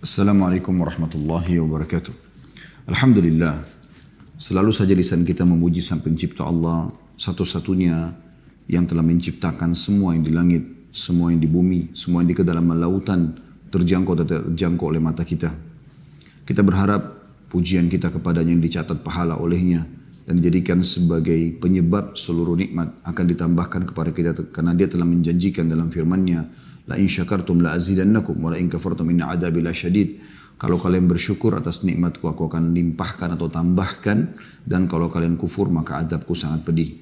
Assalamualaikum warahmatullahi wabarakatuh. Alhamdulillah, selalu saja lisan kita memuji Sang Pencipta Allah, satu-satunya yang telah menciptakan semua yang di langit, semua yang di bumi, semua yang di kedalaman lautan, terjangkau dan tidak terjangkau oleh mata kita. Kita berharap pujian kita kepadanya yang dicatat pahala olehnya dan dijadikan sebagai penyebab seluruh nikmat akan ditambahkan kepada kita karena dia telah menjanjikan dalam firman-Nya, la in syakartum la azidannakum wa la in kafartum inna adabi lasyadid. Kalau kalian bersyukur atas nikmatku, aku akan limpahkan atau tambahkan, dan kalau kalian kufur maka adabku sangat pedih.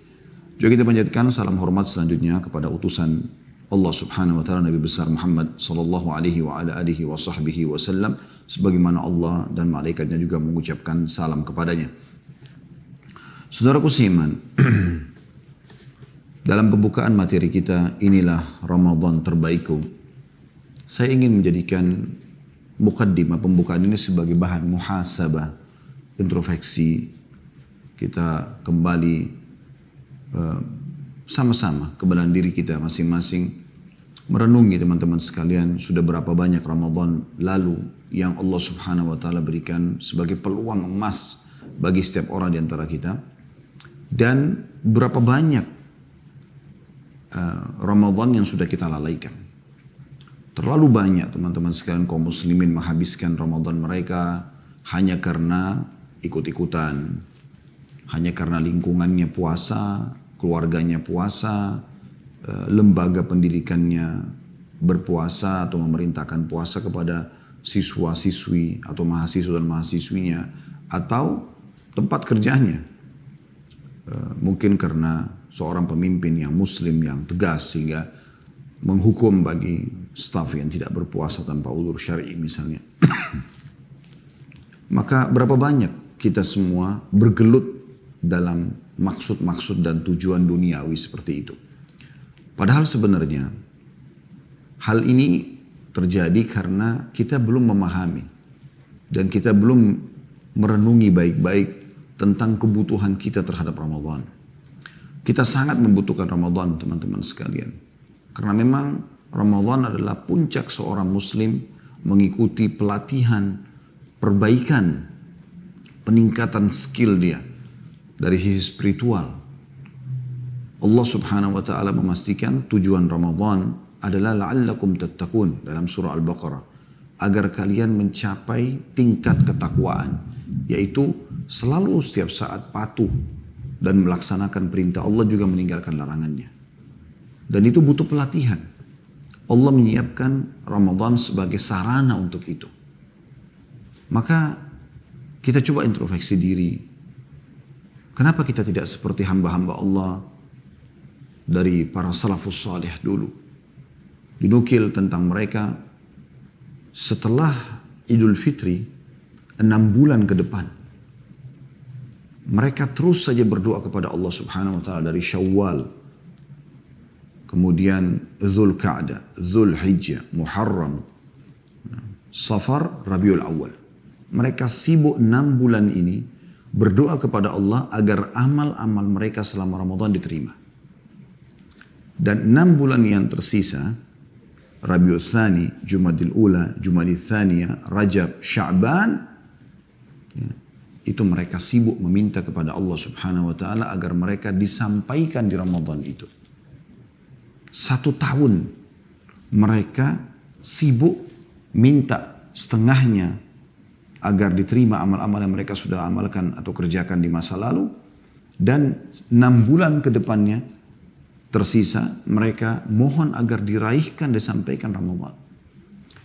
Juga kita panjatkan salam hormat selanjutnya kepada utusan Allah Subhanahu wa taala Nabi besar Muhammad sallallahu alaihi wa ala alihi wa sahbihi wasallam, sebagaimana Allah dan malaikatnya juga mengucapkan salam kepadanya. Saudaraku seiman, dalam pembukaan materi kita, inilah Ramadan terbaikku. Saya ingin menjadikan mukaddimah pembukaan ini sebagai bahan muhasabah, introspeksi. Kita kembali sama-sama ke dalam diri kita masing-masing, merenungi teman-teman sekalian, sudah berapa banyak Ramadan lalu yang Allah Subhanahu wa taala berikan sebagai peluang emas bagi setiap orang di antara kita, dan berapa banyak Ramadan yang sudah kita lalaikan. Terlalu banyak teman-teman sekalian kaum muslimin menghabiskan Ramadan mereka hanya karena ikut-ikutan, hanya karena lingkungannya puasa, keluarganya puasa, lembaga pendidikannya berpuasa atau memerintahkan puasa kepada siswa-siswi atau mahasiswa dan mahasiswinya, atau tempat kerjanya. Mungkin karena seorang pemimpin yang muslim yang tegas sehingga menghukum bagi staf yang tidak berpuasa tanpa udzur syar'i misalnya. Maka berapa banyak kita semua bergelut dalam maksud-maksud dan tujuan duniawi seperti itu. Padahal sebenarnya hal ini terjadi karena kita belum memahami dan kita belum merenungi baik-baik tentang kebutuhan kita terhadap Ramadan. Kita sangat membutuhkan Ramadan, teman-teman sekalian. Karena memang Ramadan adalah puncak seorang muslim mengikuti pelatihan, perbaikan, peningkatan skill dia dari sisi spiritual. Allah Subhanahu wa taala memastikan tujuan Ramadan adalah la'allakum tattaqun dalam surah Al-Baqarah, agar kalian mencapai tingkat ketakwaan, yaitu selalu setiap saat patuh dan melaksanakan perintah Allah juga meninggalkan larangannya. Dan itu butuh pelatihan. Allah menyiapkan Ramadan sebagai sarana untuk itu. Maka kita coba introspeksi diri. Kenapa kita tidak seperti hamba-hamba Allah dari para salafus salih dulu? Dinukil tentang mereka setelah Idul Fitri 6 bulan ke depan, mereka terus saja berdoa kepada Allah Subhanahu wa taala dari Syawal, kemudian Dzulqa'dah, Dzulhijjah, Muharram, Safar, Rabiul Awal. Mereka sibuk 6 bulan ini berdoa kepada Allah agar amal-amal mereka selama Ramadan diterima. Dan 6 bulan yang tersisa, Rabiul Tsani, Jumadil Ula, Jumadil Tsaniyah, Rajab, Sya'ban, itu mereka sibuk meminta kepada Allah Subhanahu wa taala agar mereka disampaikan di Ramadan itu. 1 tahun mereka sibuk minta setengahnya agar diterima amal-amal yang mereka sudah amalkan atau kerjakan di masa lalu, dan 6 bulan ke depannya tersisa mereka mohon agar diraihkan, disampaikan Ramadan.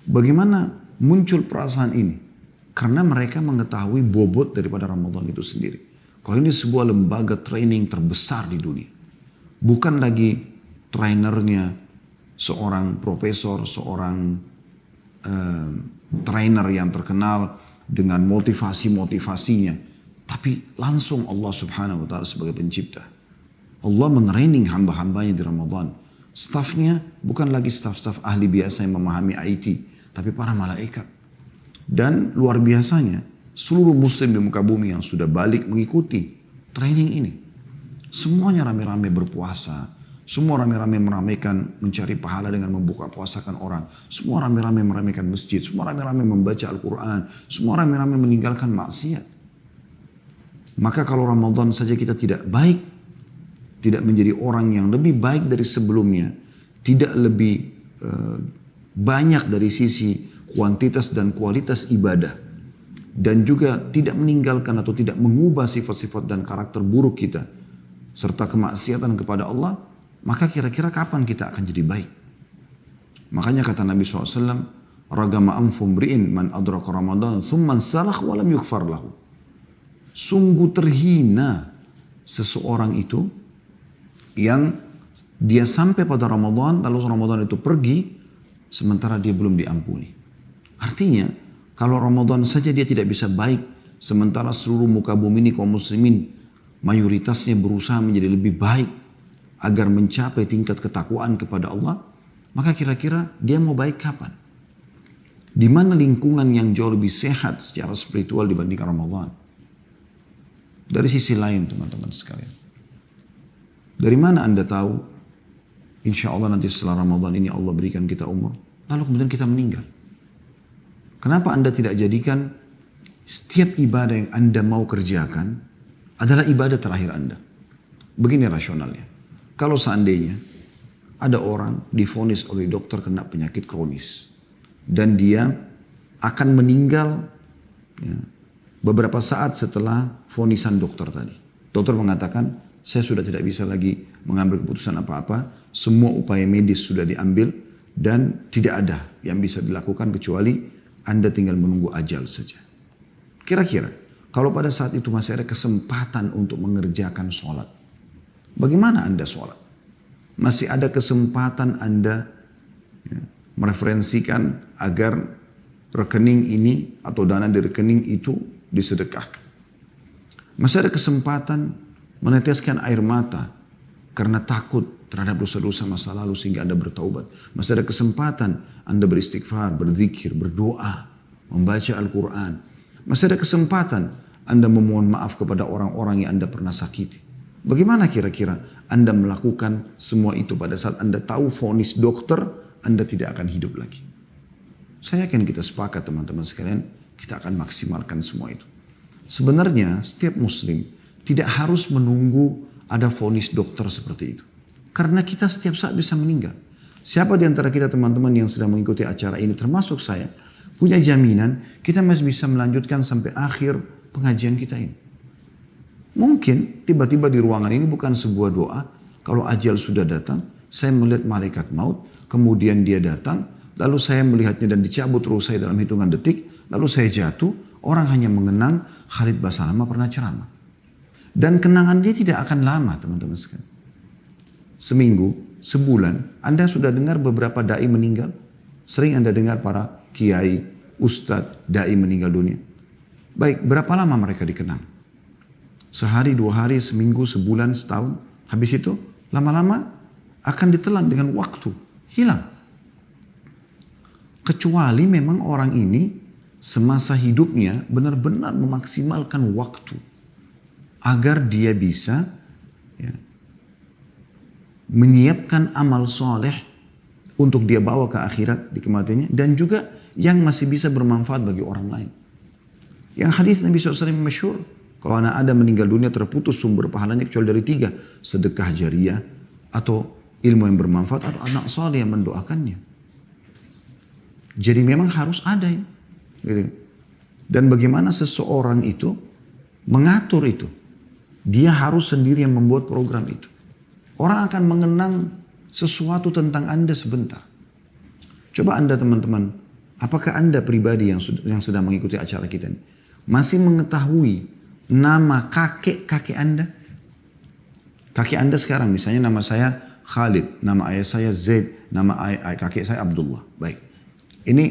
Bagaimana muncul perasaan ini? Karena mereka mengetahui bobot daripada Ramadan itu sendiri. Kalau ini sebuah lembaga training terbesar di dunia. Bukan lagi trainernya seorang profesor, seorang trainer yang terkenal dengan motivasi-motivasinya. Tapi langsung Allah Subhanahu wa taala sebagai pencipta. Allah mentraining hamba-hambanya di Ramadan. Stafnya bukan lagi staf-staf ahli biasa yang memahami IT, tapi para malaikat. Dan luar biasanya, seluruh muslim di muka bumi yang sudah balik mengikuti training ini. Semuanya rame-rame berpuasa, Semua rame-rame meramaikan mencari pahala dengan membuka puasakan orang. Semua rame-rame meramaikan masjid. Semua rame-rame membaca Al-Quran. Semua rame-rame meninggalkan maksiat. Maka kalau Ramadan saja kita tidak baik, tidak menjadi orang yang lebih baik dari sebelumnya, tidak lebih banyak dari sisi kuantitas dan kualitas ibadah, dan juga tidak meninggalkan atau tidak mengubah sifat-sifat dan karakter buruk kita, serta kemaksiatan kepada Allah, maka kira-kira kapan kita akan jadi baik? Makanya kata Nabi SAW, ragama anfum ri'in man adraka Ramadan thumman salakh walam yughfar lahu. Sungguh terhina seseorang itu yang dia sampai pada Ramadan, lalu Ramadan itu pergi, sementara dia belum diampuni. Artinya, kalau Ramadan saja dia tidak bisa baik, sementara seluruh muka bumi ini kaum muslimin mayoritasnya berusaha menjadi lebih baik agar mencapai tingkat ketakwaan kepada Allah, maka kira-kira dia mau baik kapan? Di mana lingkungan yang jauh lebih sehat secara spiritual dibandingkan Ramadan? Dari sisi lain teman-teman sekalian. Dari mana Anda tahu? Insya Allah nanti setelah Ramadan ini Allah berikan kita umur, lalu kemudian kita meninggal. Kenapa Anda tidak jadikan setiap ibadah yang Anda mau kerjakan adalah ibadah terakhir Anda? Begini rasionalnya. Kalau seandainya ada orang divonis oleh dokter kena penyakit kronis dan dia akan meninggal ya, beberapa saat setelah vonisan dokter tadi. Dokter mengatakan, saya sudah tidak bisa lagi mengambil keputusan apa-apa, semua upaya medis sudah diambil dan tidak ada yang bisa dilakukan kecuali Anda tinggal menunggu ajal saja. Kira-kira kalau pada saat itu masih ada kesempatan untuk mengerjakan sholat, bagaimana Anda sholat? Masih ada kesempatan Anda ya, mereferensikan agar rekening ini atau dana di rekening itu disedekahkan. Masih ada kesempatan meneteskan air mata karena takut terhadap dosa-dosa masa lalu sehingga Anda bertaubat. Masih ada kesempatan Anda beristighfar, berzikir, berdoa, membaca Al-Quran. Masih ada kesempatan Anda memohon maaf kepada orang-orang yang Anda pernah sakiti. Bagaimana kira-kira Anda melakukan semua itu pada saat Anda tahu vonis dokter, Anda tidak akan hidup lagi? Saya yakin kita sepakat teman-teman sekalian, kita akan maksimalkan semua itu. Sebenarnya setiap muslim tidak harus menunggu ada vonis dokter seperti itu. Karena kita setiap saat bisa meninggal. Siapa di antara kita teman-teman yang sedang mengikuti acara ini, termasuk saya, punya jaminan kita masih bisa melanjutkan sampai akhir pengajian kita ini. Mungkin tiba-tiba di ruangan ini bukan sebuah doa. Kalau ajal sudah datang, saya melihat malaikat maut, kemudian dia datang, lalu saya melihatnya dan dicabut ruh saya dalam hitungan detik, lalu saya jatuh, orang hanya mengenang Khalid Basalamah pernah ceramah. Dan kenangan dia tidak akan lama teman-teman sekalian. Seminggu, sebulan, Anda sudah dengar beberapa da'i meninggal? Sering Anda dengar para kiai, ustadz, da'i meninggal dunia. Baik, berapa lama mereka dikenang? Sehari, 2 hari, seminggu, sebulan, setahun. Habis itu lama-lama akan ditelan dengan waktu. Hilang. Kecuali memang orang ini semasa hidupnya benar-benar memaksimalkan waktu. Agar dia bisa ya, menyiapkan amal soleh untuk dia bawa ke akhirat di kematiannya. Dan juga yang masih bisa bermanfaat bagi orang lain. Yang hadis Nabi SAW masyhur. Kalau anak Adam meninggal dunia terputus sumber pahalanya kecuali dari 3. Sedekah jariah atau ilmu yang bermanfaat atau anak saleh yang mendoakannya. Jadi memang harus ada ya. Dan bagaimana seseorang itu mengatur itu. Dia harus sendiri yang membuat program itu. Orang akan mengenang sesuatu tentang Anda sebentar. Coba Anda teman-teman, apakah Anda pribadi yang sedang mengikuti acara kita ini masih mengetahui nama kakek-kakek Anda? Kakek Anda sekarang misalnya nama saya Khalid, nama ayah saya Zaid, nama kakek saya Abdullah. Baik. Ini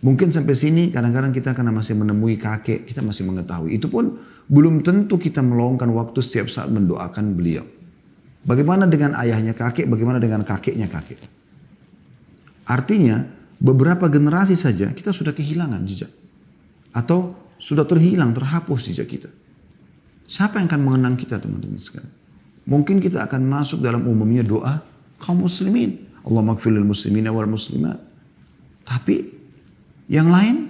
mungkin sampai sini kadang-kadang kita karena masih menemui kakek, kita masih mengetahui. Itu pun belum tentu kita meluangkan waktu setiap saat mendoakan beliau. Bagaimana dengan ayahnya kakek, bagaimana dengan kakeknya kakek? Artinya beberapa generasi saja kita sudah kehilangan jejak. Atau sudah terhilang, terhapus jejak kita. Siapa yang akan mengenang kita teman-teman sekalian? Mungkin kita akan masuk dalam umumnya doa kaum muslimin. Allahumma ighfir lil muslimina wal muslimat. Tapi yang lain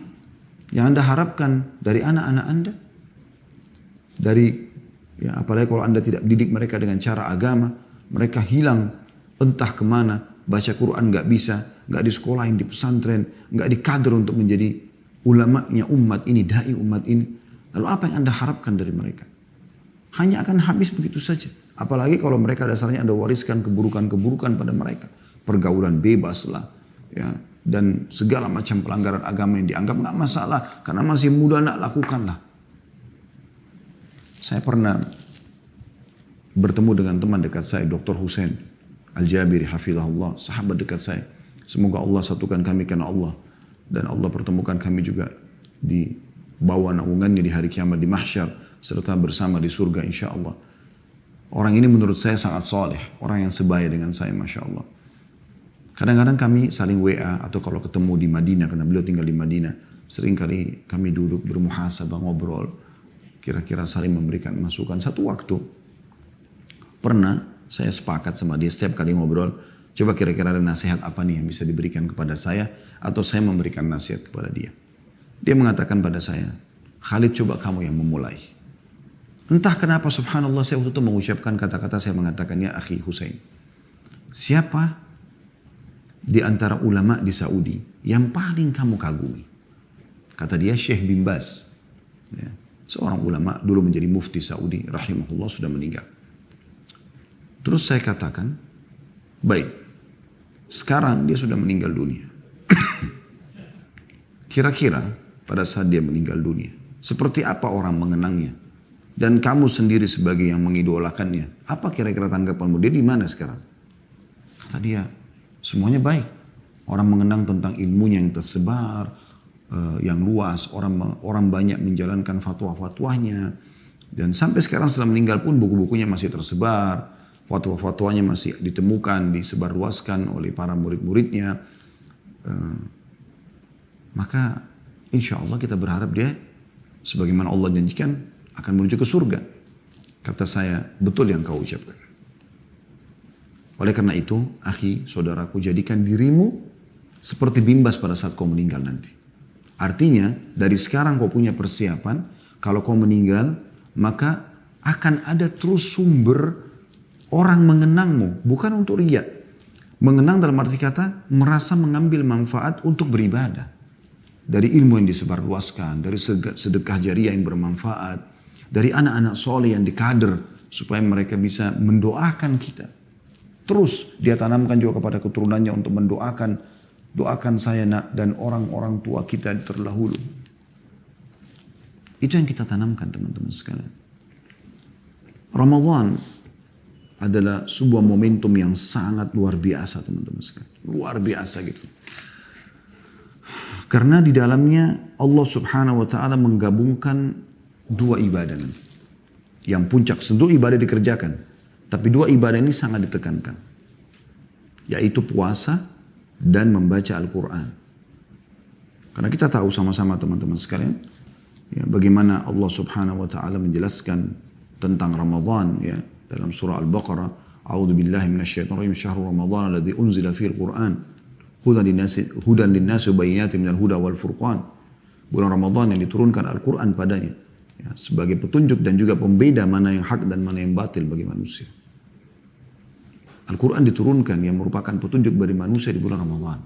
yang Anda harapkan dari anak-anak Anda, dari ya, apalagi kalau Anda tidak didik mereka dengan cara agama, mereka hilang entah kemana, baca Quran nggak bisa, nggak di sekolahin di pesantren, nggak dikader untuk menjadi ulamanya umat ini, dai umat ini. Lalu apa yang Anda harapkan dari mereka? Hanya akan habis begitu saja. Apalagi kalau mereka dasarnya Anda wariskan keburukan-keburukan pada mereka. Pergaulan bebas lah. Ya, dan segala macam pelanggaran agama yang dianggap nggak masalah. Karena masih muda nak lakukanlah. Saya pernah bertemu dengan teman dekat saya, Dr. Hussein Al-Jabiri, hafizahullah, sahabat dekat saya. Semoga Allah satukan kami karena Allah. Dan Allah pertemukan kami juga di bawah naungannya di hari kiamat di mahsyar. Serta bersama di surga insya Allah. Orang ini menurut saya sangat soleh. Orang yang sebaya dengan saya, Masya Allah. Kadang-kadang kami saling WA atau kalau ketemu di Madinah, karena beliau tinggal di Madinah. Seringkali kami duduk bermuhasabah, ngobrol. Kira-kira saling memberikan masukan. Satu waktu, pernah saya sepakat sama dia setiap kali ngobrol. Coba kira-kira ada nasihat apa nih yang bisa diberikan kepada saya. Atau saya memberikan nasihat kepada dia. Dia mengatakan pada saya, Khalid coba kamu yang memulai. Entah kenapa subhanallah saya waktu itu mengucapkan kata-kata saya mengatakan, ya akhi Hussein. Siapa di antara ulama di Saudi yang paling kamu kagumi? Kata dia Syekh bin Baz. Ya, seorang ulama dulu menjadi mufti Saudi rahimahullah sudah meninggal. Terus saya katakan, baik, sekarang dia sudah meninggal dunia. Kira-kira pada saat dia meninggal dunia, seperti apa orang mengenangnya? Dan kamu sendiri sebagai yang mengidolakannya, apa kira-kira tanggapanmu? Dia di mana sekarang? Kata dia, semuanya baik. Orang mengenang tentang ilmunya yang tersebar, yang luas. Orang banyak menjalankan fatwa-fatwanya. Dan sampai sekarang setelah meninggal pun buku-bukunya masih tersebar. Fatwa-fatwanya masih ditemukan, disebarluaskan oleh para murid-muridnya. Maka insya Allah kita berharap dia sebagaimana Allah janjikan akan menuju ke surga. Kata saya, betul yang kau ucapkan. Oleh karena itu, akhi, saudaraku, jadikan dirimu seperti Bimbas pada saat kau meninggal nanti. Artinya, dari sekarang kau punya persiapan, kalau kau meninggal, maka akan ada terus sumber orang mengenangmu, bukan untuk riya. Mengenang dalam arti kata, merasa mengambil manfaat untuk beribadah. Dari ilmu yang disebarluaskan, dari sedekah jariah yang bermanfaat, dari anak-anak soleh yang dikader, supaya mereka bisa mendoakan kita. Terus dia tanamkan juga kepada keturunannya untuk doakan saya nak dan orang-orang tua kita terdahulu. Itu yang kita tanamkan teman-teman sekalian. Ramadan adalah sebuah momentum yang sangat luar biasa teman-teman sekalian. Luar biasa gitu. Karena di dalamnya Allah subhanahu wa ta'ala menggabungkan dua ibadah nanti. Yang puncak, tentu ibadah dikerjakan. Tapi dua ibadah ini sangat ditekankan. Yaitu puasa dan membaca Al-Quran. Karena kita tahu sama-sama teman-teman sekalian. Ya, bagaimana Allah subhanahu wa ta'ala menjelaskan tentang Ramadan. Ya, dalam surah Al-Baqarah. A'udhu billahi minasyaitonirrajim. Syahrul Ramadan alladhi unzila fil Quran. Hudan linnasi bayinatin minal huda wal furqan. Bulan Ramadan yang diturunkan Al-Quran padanya. Ya, sebagai petunjuk dan juga pembeda mana yang hak dan mana yang batil bagi manusia. Al-Quran diturunkan yang merupakan petunjuk bagi manusia di bulan Ramadan.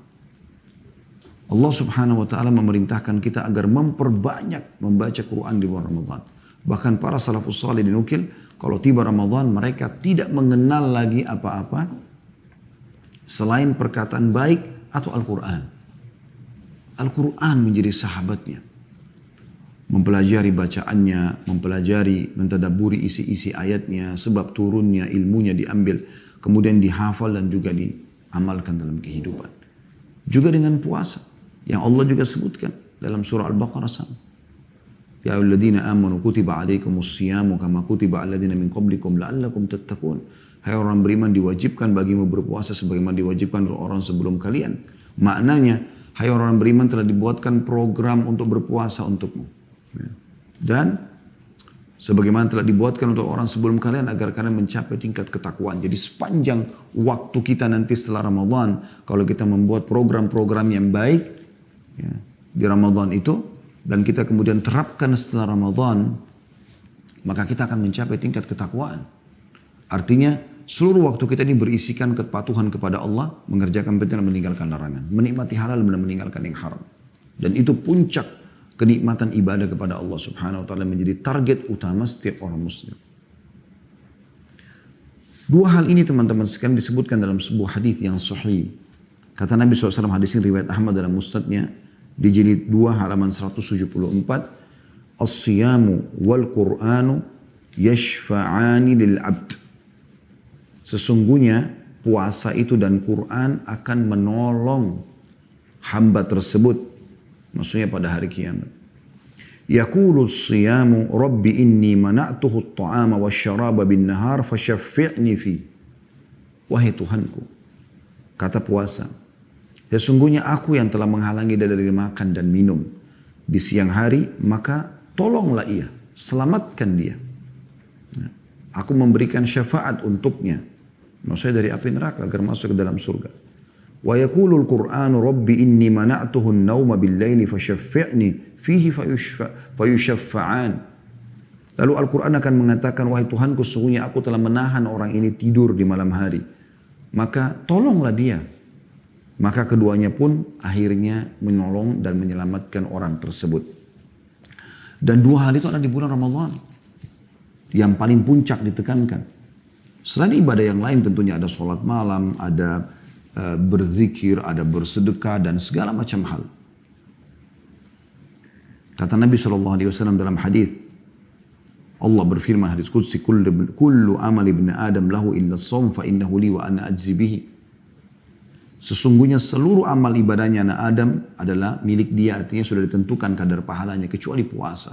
Allah subhanahu wa ta'ala memerintahkan kita agar memperbanyak membaca Quran di bulan Ramadan. Bahkan para salafus salih dinukil, kalau tiba Ramadan mereka tidak mengenal lagi apa-apa selain perkataan baik atau Al-Quran. Al-Quran menjadi sahabatnya. Mempelajari bacaannya, mempelajari, mentadaburi isi-isi ayatnya, sebab turunnya, ilmunya diambil, kemudian dihafal dan juga diamalkan dalam kehidupan. Juga dengan puasa, yang Allah juga sebutkan dalam surah Al-Baqarah sama. Ya ayyuhalladzina amanu kutiba alaikumus siyamu kama kutiba aladzina min qablikum la'allakum tattaqun. Hai orang beriman, diwajibkan bagimu berpuasa sebagaimana diwajibkan orang sebelum kalian. Maknanya, hai orang beriman telah dibuatkan program untuk berpuasa untukmu. Dan Sebagaimana telah dibuatkan untuk orang sebelum kalian agar kalian mencapai tingkat ketakwaan. Jadi sepanjang waktu kita nanti setelah Ramadan, kalau kita membuat program-program yang baik ya, di Ramadan itu, dan kita kemudian terapkan setelah Ramadan, maka kita akan mencapai tingkat ketakwaan. Artinya seluruh waktu kita ini berisikan kepatuhan kepada Allah, mengerjakan perintah dan meninggalkan larangan. Menikmati halal dan meninggalkan yang haram. Dan itu puncak kenikmatan ibadah kepada Allah Subhanahu wa taala, menjadi target utama setiap orang muslim. Dua hal ini teman-teman sekalian disebutkan dalam sebuah hadis yang sahih. Kata Nabi SAW, hadis ini riwayat Ahmad dalam Musnadnya di jilid 2 halaman 174, "As-siyamu wal Qur'anu yashfa'ani lil 'abd." Sesungguhnya puasa itu dan Quran akan menolong hamba tersebut. Maksudnya pada hari kiamat. Yaqulu as-siyamu rabbi inni mana'tuhu at-ta'ama wasyaraba bin nahar fasyaffi'ni fi. Wahai Tuhanku, kata puasa, sesungguhnya aku yang telah menghalangi dia dari makan dan minum di siang hari, maka tolonglah ia, selamatkan dia. Aku memberikan syafaat untuknya, maksudnya dari api neraka agar masuk ke dalam surga. Wa yaqulul Qur'anu rabbi inni mana'tuhu an-nauma bil-laili fasyaffi'ni fihi fayushaffa'an. Lalu Al-Quran akan mengatakan, wahai Tuhanku, sesungguhnya aku telah menahan orang ini tidur di malam hari, maka tolonglah dia. Maka keduanya pun akhirnya menolong dan menyelamatkan orang tersebut. Dan dua hal itu ada di bulan Ramadan yang paling puncak ditekankan. Selain ibadah yang lain tentunya ada sholat malam, ada berzikir, ada bersedekah dan segala macam hal. Kata Nabi SAW dalam hadis, Allah berfirman hadis qudsi, kullu amal ibn Adam lahu illa as-shaum fa innahu li wa ana ajzi bihi. Sesungguhnya seluruh amal ibadahnya anak Adam adalah milik dia, artinya sudah ditentukan kadar pahalanya kecuali puasa.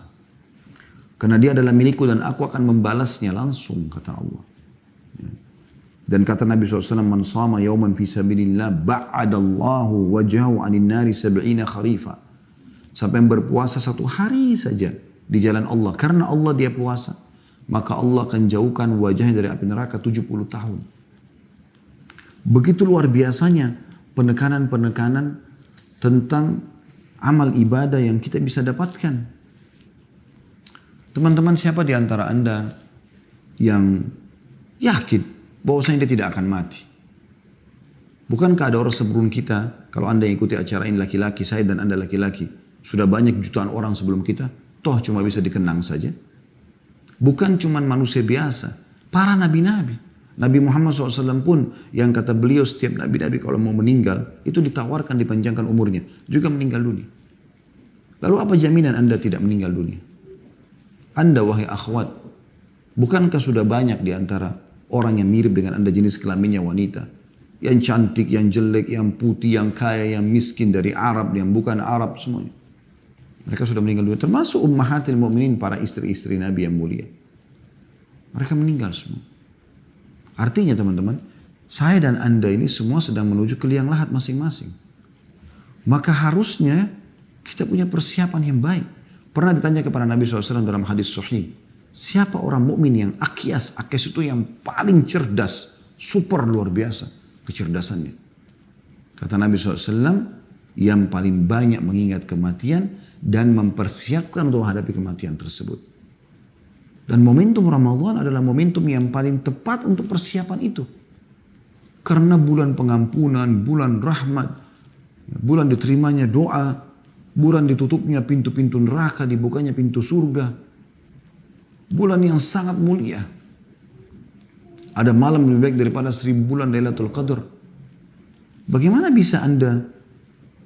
Karena dia adalah milikku dan aku akan membalasnya langsung, kata Allah. Dan kata Nabi SAW, man sama yawman fi sabilillah ba'adallahu wajhahu anin nari sab'ina kharifa. Siapa yang berpuasa satu hari saja di jalan Allah, karena Allah dia puasa, maka Allah akan jauhkan wajahnya dari api neraka 70 tahun. Begitu luar biasanya penekanan-penekanan tentang amal ibadah yang kita bisa dapatkan. Teman-teman, siapa di antara Anda yang yakin bahwasanya dia tidak akan mati? Bukankah ada orang sebelum kita, kalau Anda ikuti acara ini laki-laki, saya dan Anda laki-laki, sudah banyak jutaan orang sebelum kita, toh cuma bisa dikenang saja. Bukan cuma manusia biasa, para nabi-nabi. Nabi Muhammad SAW pun yang kata beliau setiap nabi-nabi kalau mau meninggal, itu ditawarkan dipanjangkan umurnya, juga meninggal dunia. Lalu apa jaminan Anda tidak meninggal dunia? Anda wahai akhwat, bukankah sudah banyak di antara orang yang mirip dengan Anda jenis kelaminnya wanita, yang cantik, yang jelek, yang putih, yang kaya, yang miskin, dari Arab, yang bukan Arab, semuanya. Mereka sudah meninggal dunia, termasuk ummahatil mu'minin, para istri-istri Nabi yang mulia. Mereka meninggal semua. Artinya teman-teman, saya dan Anda ini semua sedang menuju ke liang lahat masing-masing. Maka harusnya kita punya persiapan yang baik. Pernah ditanya kepada Nabi SAW dalam hadis sahih, siapa orang mukmin yang akyas? Akyas itu yang paling cerdas, super luar biasa kecerdasannya. Kata Nabi SAW, yang paling banyak mengingat kematian dan mempersiapkan untuk menghadapi kematian tersebut. Dan momentum Ramadan adalah momentum yang paling tepat untuk persiapan itu. Karena bulan pengampunan, bulan rahmat, bulan diterimanya doa, bulan ditutupnya pintu-pintu neraka, dibukanya pintu surga. Bulan yang sangat mulia. Ada malam lebih baik daripada 1000 bulan Lailatul Qadar. Bagaimana bisa Anda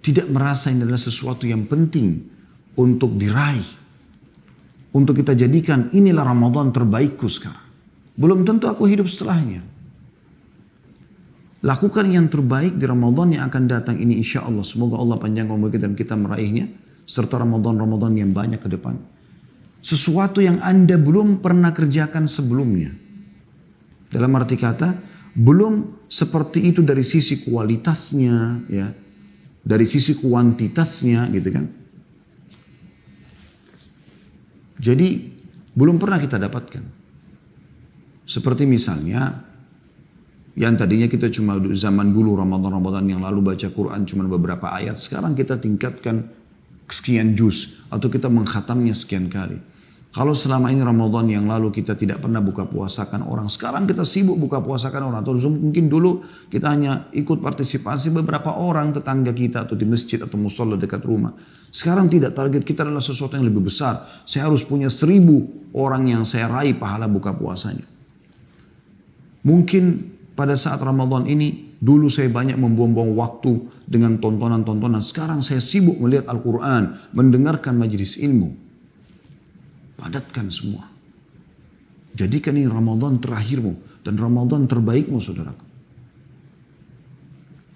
tidak merasa ini adalah sesuatu yang penting untuk diraih? Untuk kita jadikan inilah Ramadan terbaikku sekarang. Belum tentu aku hidup setelahnya. Lakukan yang terbaik di Ramadan yang akan datang ini insya Allah. Semoga Allah panjangkan umur kita dan kita meraihnya. Serta Ramadan-Ramadan yang banyak ke depan. Sesuatu yang Anda belum pernah kerjakan sebelumnya. Dalam arti kata, belum seperti itu dari sisi kualitasnya, ya, dari sisi kuantitasnya, gitu kan. Jadi belum pernah kita dapatkan. Seperti misalnya yang tadinya kita cuma zaman dulu Ramadan yang lalu baca Quran cuma beberapa ayat, sekarang kita tingkatkan sekian juz atau kita mengkhatamnya sekian kali. Kalau selama ini Ramadan yang lalu kita tidak pernah buka puasakan orang, sekarang kita sibuk buka puasakan orang. Atau mungkin dulu kita hanya ikut partisipasi beberapa orang tetangga kita atau di masjid atau musola dekat rumah. Sekarang tidak, target kita adalah sesuatu yang lebih besar. Saya harus punya 1.000 orang yang saya raih pahala buka puasanya. Mungkin pada saat Ramadan ini, dulu saya banyak membuang-buang waktu dengan tontonan-tontonan. Sekarang saya sibuk melihat Al-Quran, mendengarkan majelis ilmu. Padatkan semua. Jadikan ini Ramadan terakhirmu dan Ramadan terbaikmu, saudaraku.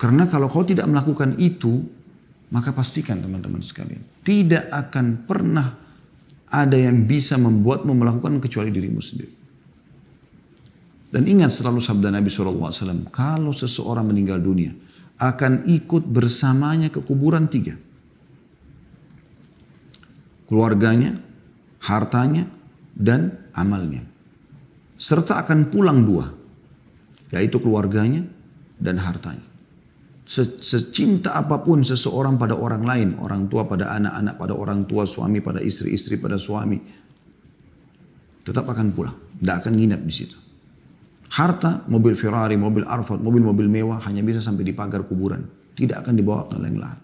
Karena kalau kau tidak melakukan itu, maka pastikan teman-teman sekalian, tidak akan pernah ada yang bisa membuatmu melakukan kecuali dirimu sendiri. Dan ingat selalu sabda Nabi SAW, kalau seseorang meninggal dunia, akan ikut bersamanya ke kuburan 3. Keluarganya, hartanya, dan amalnya. Serta akan pulang 2, yaitu keluarganya dan hartanya. Secinta apapun seseorang pada orang lain, orang tua pada anak-anak, pada orang tua, suami pada istri, istri pada suami, tetap akan pulang, tidak akan nginap di situ. Harta, mobil Ferrari, mobil Arfat, mobil-mobil mewah hanya bisa sampai di pagar kuburan. Tidak akan dibawa ke lain-lain.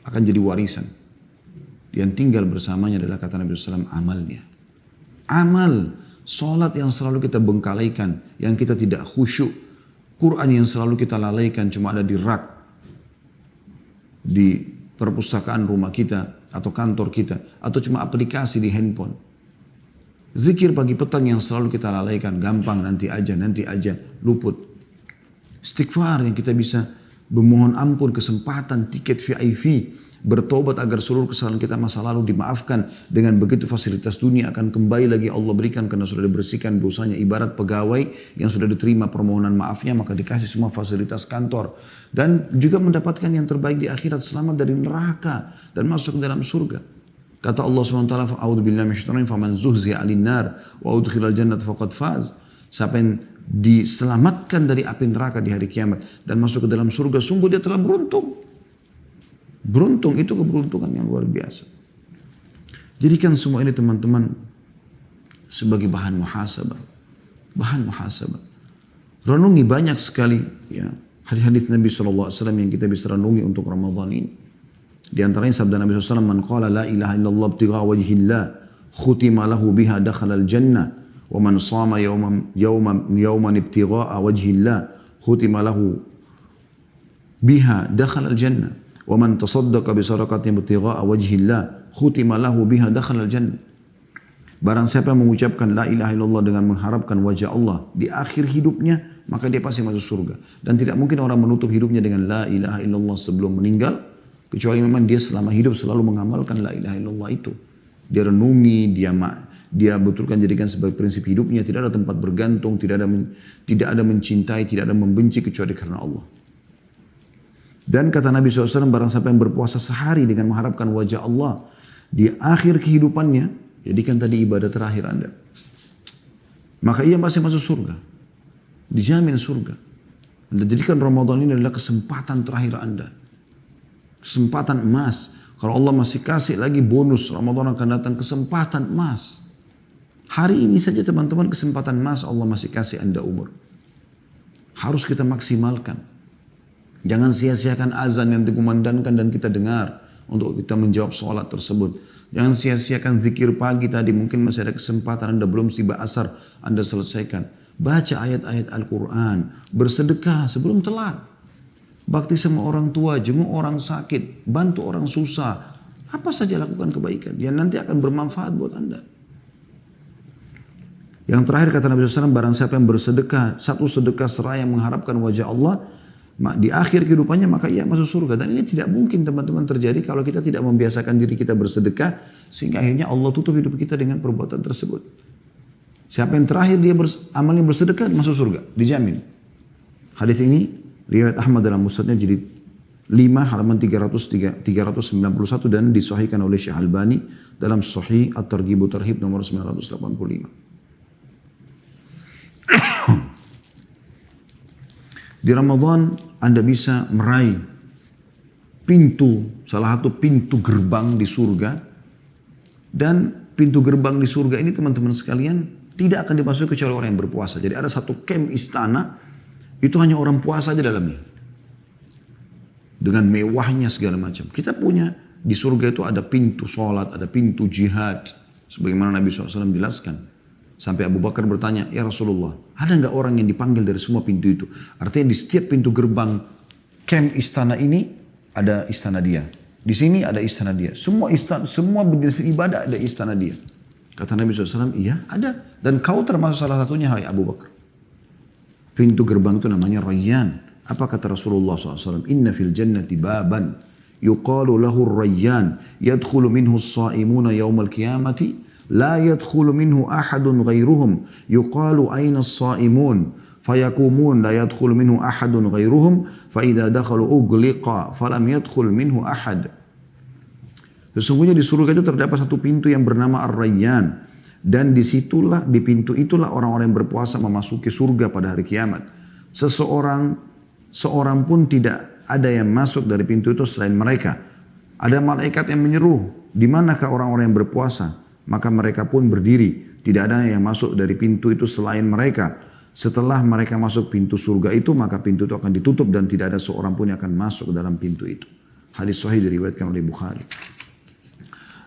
Akan jadi warisan. Yang tinggal bersamanya adalah kata Nabi SAW, amalnya. Amal, sholat yang selalu kita bengkalaikan, yang kita tidak khusyuk. Quran yang selalu kita lalaikan cuma ada di rak. Di perpustakaan rumah kita atau kantor kita. Atau cuma aplikasi di handphone. Zikir pagi petang yang selalu kita lalaikan, gampang, nanti aja, luput. Istighfar yang kita bisa memohon ampun, kesempatan, tiket VIP, bertobat agar seluruh kesalahan kita masa lalu dimaafkan. Dengan begitu fasilitas dunia akan kembali lagi Allah berikan karena sudah dibersihkan dosanya. Ibarat pegawai yang sudah diterima permohonan maafnya, maka dikasih semua fasilitas kantor. Dan juga mendapatkan yang terbaik di akhirat, selamat dari neraka dan masuk ke dalam surga. Kata Allah SWT, "A'udzubillahi minasyaitonir rajim, faman zuhziha 'anil nar wa udkhilal jannata faqad faz." Siapa yang diselamatkan dari api neraka di hari kiamat dan masuk ke dalam surga, sungguh dia telah beruntung. Beruntung itu keberuntungan yang luar biasa. Jadikan semua ini teman-teman sebagai bahan muhasabah. Bahan muhasabah. Renungi banyak sekali ya hadis-hadis Nabi SAW yang kita bisa renungi untuk Ramadan ini. Di antaranya sabda Nabi SAW, "Man qala la ilaha illallah ibtigha wajhillah, khutima lahu biha dakhala al-jannah, wa man shama yawman ibtigha wajhillah, khutima lahu biha dakhala al-jannah, wa man tasaddaqa bi sadaqatin ibtigha wajhillah, khutima lahu biha dakhala al-jannah." Barang siapa yang mengucapkan la ilaha illallah dengan mengharapkan wajah Allah di akhir hidupnya, maka dia pasti masuk surga. Dan tidak mungkin orang menutup hidupnya dengan la ilaha illallah sebelum meninggal, kecuali memang dia selama hidup selalu mengamalkan la ilaha illallah itu. Dia renungi, dia betulkan jadikan sebagai prinsip hidupnya. Tidak ada tempat bergantung, tidak ada mencintai, tidak ada membenci kecuali karena Allah. Dan kata Nabi SAW, barang siapa yang berpuasa sehari dengan mengharapkan wajah Allah di akhir kehidupannya, jadikan tadi ibadah terakhir Anda, maka ia pasti masuk surga. Dijamin surga. Anda jadikan Ramadan ini adalah kesempatan terakhir Anda. Kesempatan emas. Kalau Allah masih kasih lagi bonus, Ramadan akan datang kesempatan emas. Hari ini saja teman-teman kesempatan emas Allah masih kasih Anda umur. Harus kita maksimalkan. Jangan sia-siakan azan yang dikumandangkan dan kita dengar untuk kita menjawab sholat tersebut. Jangan sia-siakan zikir pagi tadi, mungkin masih ada kesempatan Anda belum tiba asar, Anda selesaikan. Baca ayat-ayat Al-Quran, bersedekah sebelum telat. Bakti sama orang tua, jenguk orang sakit, bantu orang susah. Apa saja lakukan kebaikan yang nanti akan bermanfaat buat Anda. Yang terakhir kata Nabi SAW, barang siapa yang bersedekah, satu sedekah seraya mengharapkan wajah Allah, di akhir kehidupannya maka ia masuk surga. Dan ini tidak mungkin teman-teman terjadi kalau kita tidak membiasakan diri kita bersedekah, sehingga akhirnya Allah tutup hidup kita dengan perbuatan tersebut. Siapa yang terakhir dia amalnya bersedekah, masuk surga, dijamin. Hadis ini riwayat Ahmad dalam musnadnya jadi halaman 391 dan disahihkan oleh Syekh Albani dalam Sahih At-Targhib Tarhib nomor 985. Di Ramadan Anda bisa meraih salah satu pintu gerbang di surga, dan pintu gerbang di surga ini teman-teman sekalian tidak akan dimasuki kecuali orang yang berpuasa. Jadi ada satu camp istana, itu hanya orang puasa aja dalamnya. Dengan mewahnya segala macam. Kita punya di surga itu ada pintu sholat, ada pintu jihad. Sebagaimana Nabi SAW jelaskan. Sampai Abu Bakar bertanya, ya Rasulullah, ada nggak orang yang dipanggil dari semua pintu itu? Artinya di setiap pintu gerbang camp istana ini ada istana dia. Di sini ada istana dia. Semua jenis ibadah ada istana dia. Kata Nabi SAW, iya ada. Dan kau termasuk salah satunya, hai Abu Bakar. Pintu gerbang itu namanya Rayyan. Apa kata Rasulullah SAW? Inna fil jannati baban yuqalu lahu Rayyan yadkhulu minhu as-sa'imuna yawmal qiyamati la yadkhulu minhu ahadun ghairuhum yuqalu aina as-sa'imun fayakumun la yadkhulu minhu ahadun ghairuhum fa idza dakhalu ughliqa falam yadkhul minhu ahad. Sesungguhnya di surga itu terdapat satu pintu yang bernama Ar-Rayyan, dan di pintu itulah orang-orang yang berpuasa memasuki surga pada hari kiamat. Seorang pun tidak ada yang masuk dari pintu itu selain mereka. Ada malaikat yang menyeru, di manakah orang-orang yang berpuasa? Maka mereka pun berdiri. Tidak ada yang masuk dari pintu itu selain mereka. Setelah mereka masuk pintu surga itu, maka pintu itu akan ditutup dan tidak ada seorang pun yang akan masuk ke dalam pintu itu. Hadis sahih diriwayatkan oleh Bukhari.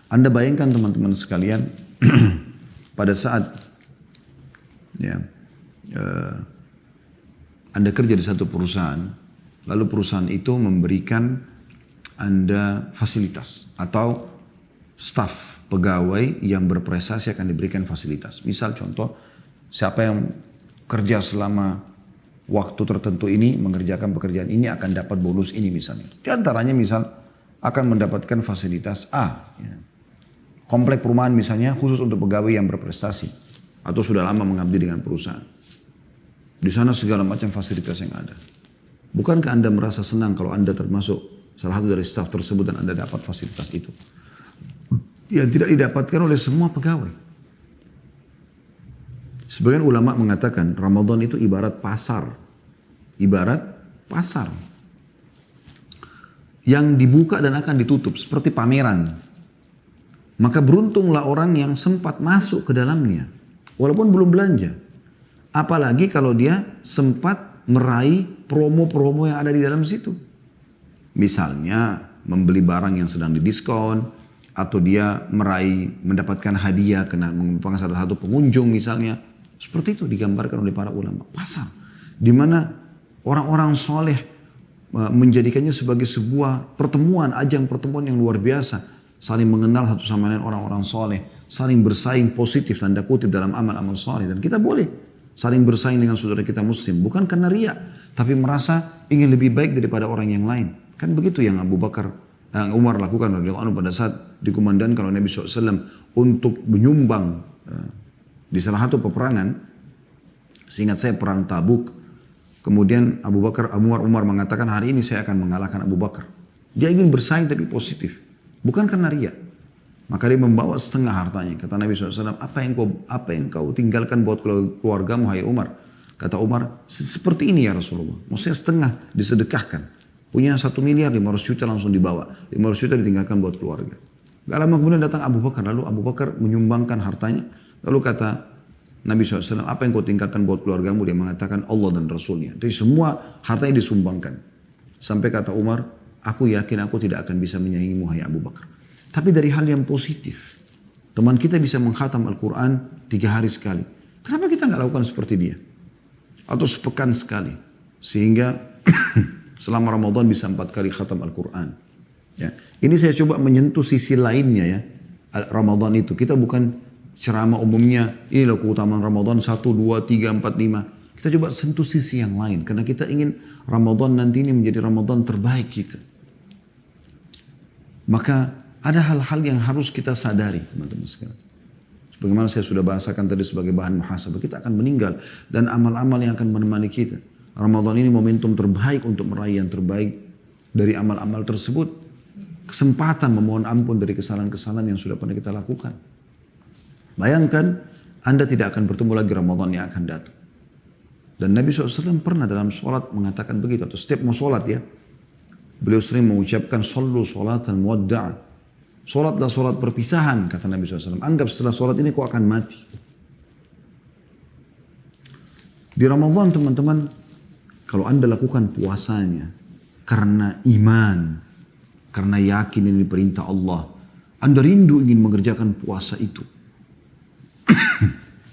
Anda bayangkan teman-teman sekalian, pada saat Anda kerja di satu perusahaan, lalu perusahaan itu memberikan Anda fasilitas atau staf pegawai yang berprestasi akan diberikan fasilitas. Misal contoh, siapa yang kerja selama waktu tertentu ini, mengerjakan pekerjaan ini akan dapat bonus ini misalnya. Di antaranya misal akan mendapatkan fasilitas A. Komplek perumahan misalnya khusus untuk pegawai yang berprestasi atau sudah lama mengabdi dengan perusahaan. Di sana segala macam fasilitas yang ada. Bukankah Anda merasa senang kalau Anda termasuk salah satu dari staf tersebut dan Anda dapat fasilitas itu? Ya tidak didapatkan oleh semua pegawai. Sebagian ulama mengatakan Ramadan itu ibarat pasar. Ibarat pasar. Yang dibuka dan akan ditutup seperti pameran. Maka beruntunglah orang yang sempat masuk ke dalamnya. Walaupun belum belanja. Apalagi kalau dia sempat meraih promo-promo yang ada di dalam situ. Misalnya membeli barang yang sedang didiskon, atau dia mendapatkan hadiah karena merupakan salah satu pengunjung misalnya. Seperti itu digambarkan oleh para ulama. Pasar. Di mana orang-orang soleh menjadikannya sebagai sebuah pertemuan, ajang pertemuan yang luar biasa. Saling mengenal satu sama lain orang-orang soleh. Saling bersaing positif tanda kutip dalam amal-amal soleh. Dan kita boleh saling bersaing dengan saudara kita muslim. Bukan karena riya, tapi merasa ingin lebih baik daripada orang yang lain. Kan begitu yang Umar lakukan pada saat dikumandangkan oleh Nabi SAW untuk menyumbang di salah satu peperangan. Seingat saya perang Tabuk. Kemudian Umar mengatakan hari ini saya akan mengalahkan Abu Bakar. Dia ingin bersaing tapi positif. Bukan karena riya. Maka dia membawa setengah hartanya. Kata Nabi SAW, apa yang kau tinggalkan buat keluargamu, hai Umar? Kata Umar, seperti ini ya Rasulullah. Maksudnya setengah disedekahkan. Punya 1 miliar, 500 juta langsung dibawa. 500 juta ditinggalkan buat keluarga. Gak lama kemudian datang Abu Bakar. Lalu Abu Bakar menyumbangkan hartanya. Lalu kata Nabi SAW, apa yang kau tinggalkan buat keluargamu? Dia mengatakan Allah dan Rasulnya. Jadi semua hartanya disumbangkan. Sampai kata Umar, aku yakin aku tidak akan bisa menyaingimu, hai Abu Bakar. Tapi dari hal yang positif. Teman kita bisa mengkhatam Al-Quran 3 hari sekali. Kenapa kita nggak lakukan seperti dia? Atau sepekan sekali. Sehingga selama Ramadan bisa 4 kali khatam Al-Quran. Ya. Ini saya coba menyentuh sisi lainnya ya. Ramadan itu. Kita bukan ceramah umumnya. Ini loh keutamaan Ramadan 1, 2, 3, 4, 5. Kita coba sentuh sisi yang lain. Karena kita ingin Ramadan nanti ini menjadi Ramadan terbaik kita. Maka ada hal-hal yang harus kita sadari, teman-teman sekalian. Sebagaimana saya sudah bahasakan tadi sebagai bahan muhasabah, kita akan meninggal dan amal-amal yang akan menemani kita. Ramadan ini momentum terbaik untuk meraih yang terbaik dari amal-amal tersebut kesempatan memohon ampun dari kesalahan-kesalahan yang sudah pernah kita lakukan. Bayangkan Anda tidak akan bertemu lagi Ramadan yang akan datang. Dan Nabi SAW pernah dalam sholat mengatakan begitu. Atau setiap mau sholat ya. Beliau sering mengucapkan sallu sholatan muwadda'a. Sholatlah sholat perpisahan kata Nabi SAW. Anggap setelah sholat ini kau akan mati. Di Ramadan teman-teman. Kalau Anda lakukan puasanya. Karena iman. Karena yakin ini perintah Allah. Anda rindu ingin mengerjakan puasa itu.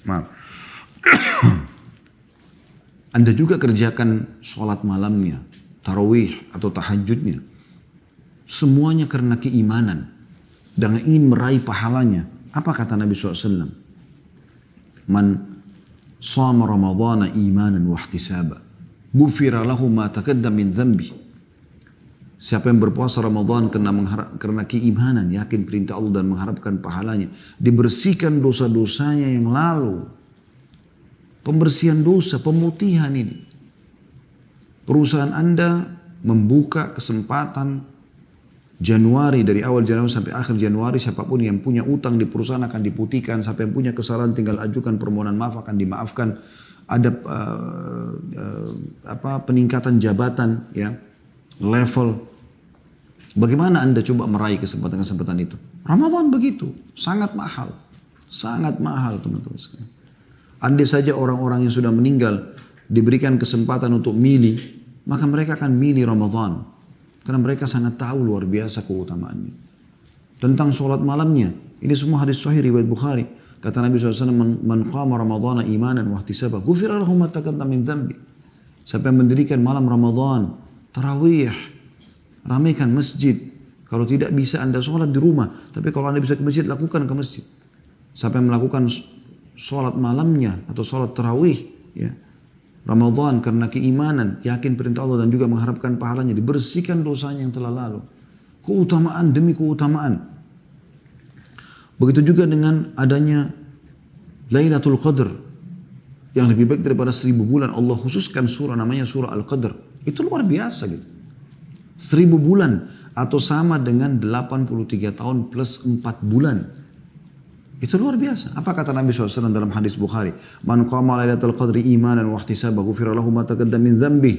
Maaf. Anda juga kerjakan sholat malamnya, tarawih atau tahajudnya. Semuanya karena keimanan. Dan ingin meraih pahalanya. Apa kata Nabi SAW? Man sama Ramadana imanan wahtisaba. Gufira lahu ma taqaddam min dhanbi. Siapa yang berpuasa Ramadan karena keimanan, yakin perintah Allah dan mengharapkan pahalanya. Dibersihkan dosa-dosanya yang lalu. Pembersihan dosa, pemutihan ini. Perusahaan Anda membuka kesempatan Januari, dari awal Januari sampai akhir Januari, siapapun yang punya utang di perusahaan akan diputihkan. Siapa yang punya kesalahan tinggal ajukan permohonan maaf akan dimaafkan. Ada peningkatan jabatan, ya, level. Bagaimana Anda coba meraih kesempatan-kesempatan itu? Ramadan begitu, sangat mahal. Sangat mahal teman-teman sekalian. Andai saja orang-orang yang sudah meninggal diberikan kesempatan untuk milih, maka mereka akan milih Ramadan. Karena mereka sangat tahu luar biasa keutamaannya. Tentang sholat malamnya, ini semua hadis sahih riwayat Bukhari. Kata Nabi SAW, man qama Ramadana imanan wahtisaba, ghufira lahu ma taqaddama min dhanbi. Siapa yang mendirikan malam Ramadan, tarawih, ramaikan masjid. Kalau tidak bisa Anda sholat di rumah, tapi kalau Anda bisa ke masjid, lakukan ke masjid. Siapa yang melakukan sholat malamnya atau sholat tarawih, ya, Ramadan karena keimanan, yakin perintah Allah dan juga mengharapkan pahalanya, dibersihkan dosanya yang telah lalu. Keutamaan demi keutamaan. Begitu juga dengan adanya Lailatul Qadar yang lebih baik daripada 1000 bulan. Allah khususkan surah namanya surah Al-Qadar. Itu luar biasa gitu. 1000 bulan atau sama dengan 83 tahun plus 4 bulan. Itu luar biasa. Apa kata Nabi SAW dalam hadis Bukhari? Man qama lailatul qadri imanan wa ihtisaba ghufira lahu ma taqaddama min dhanbi.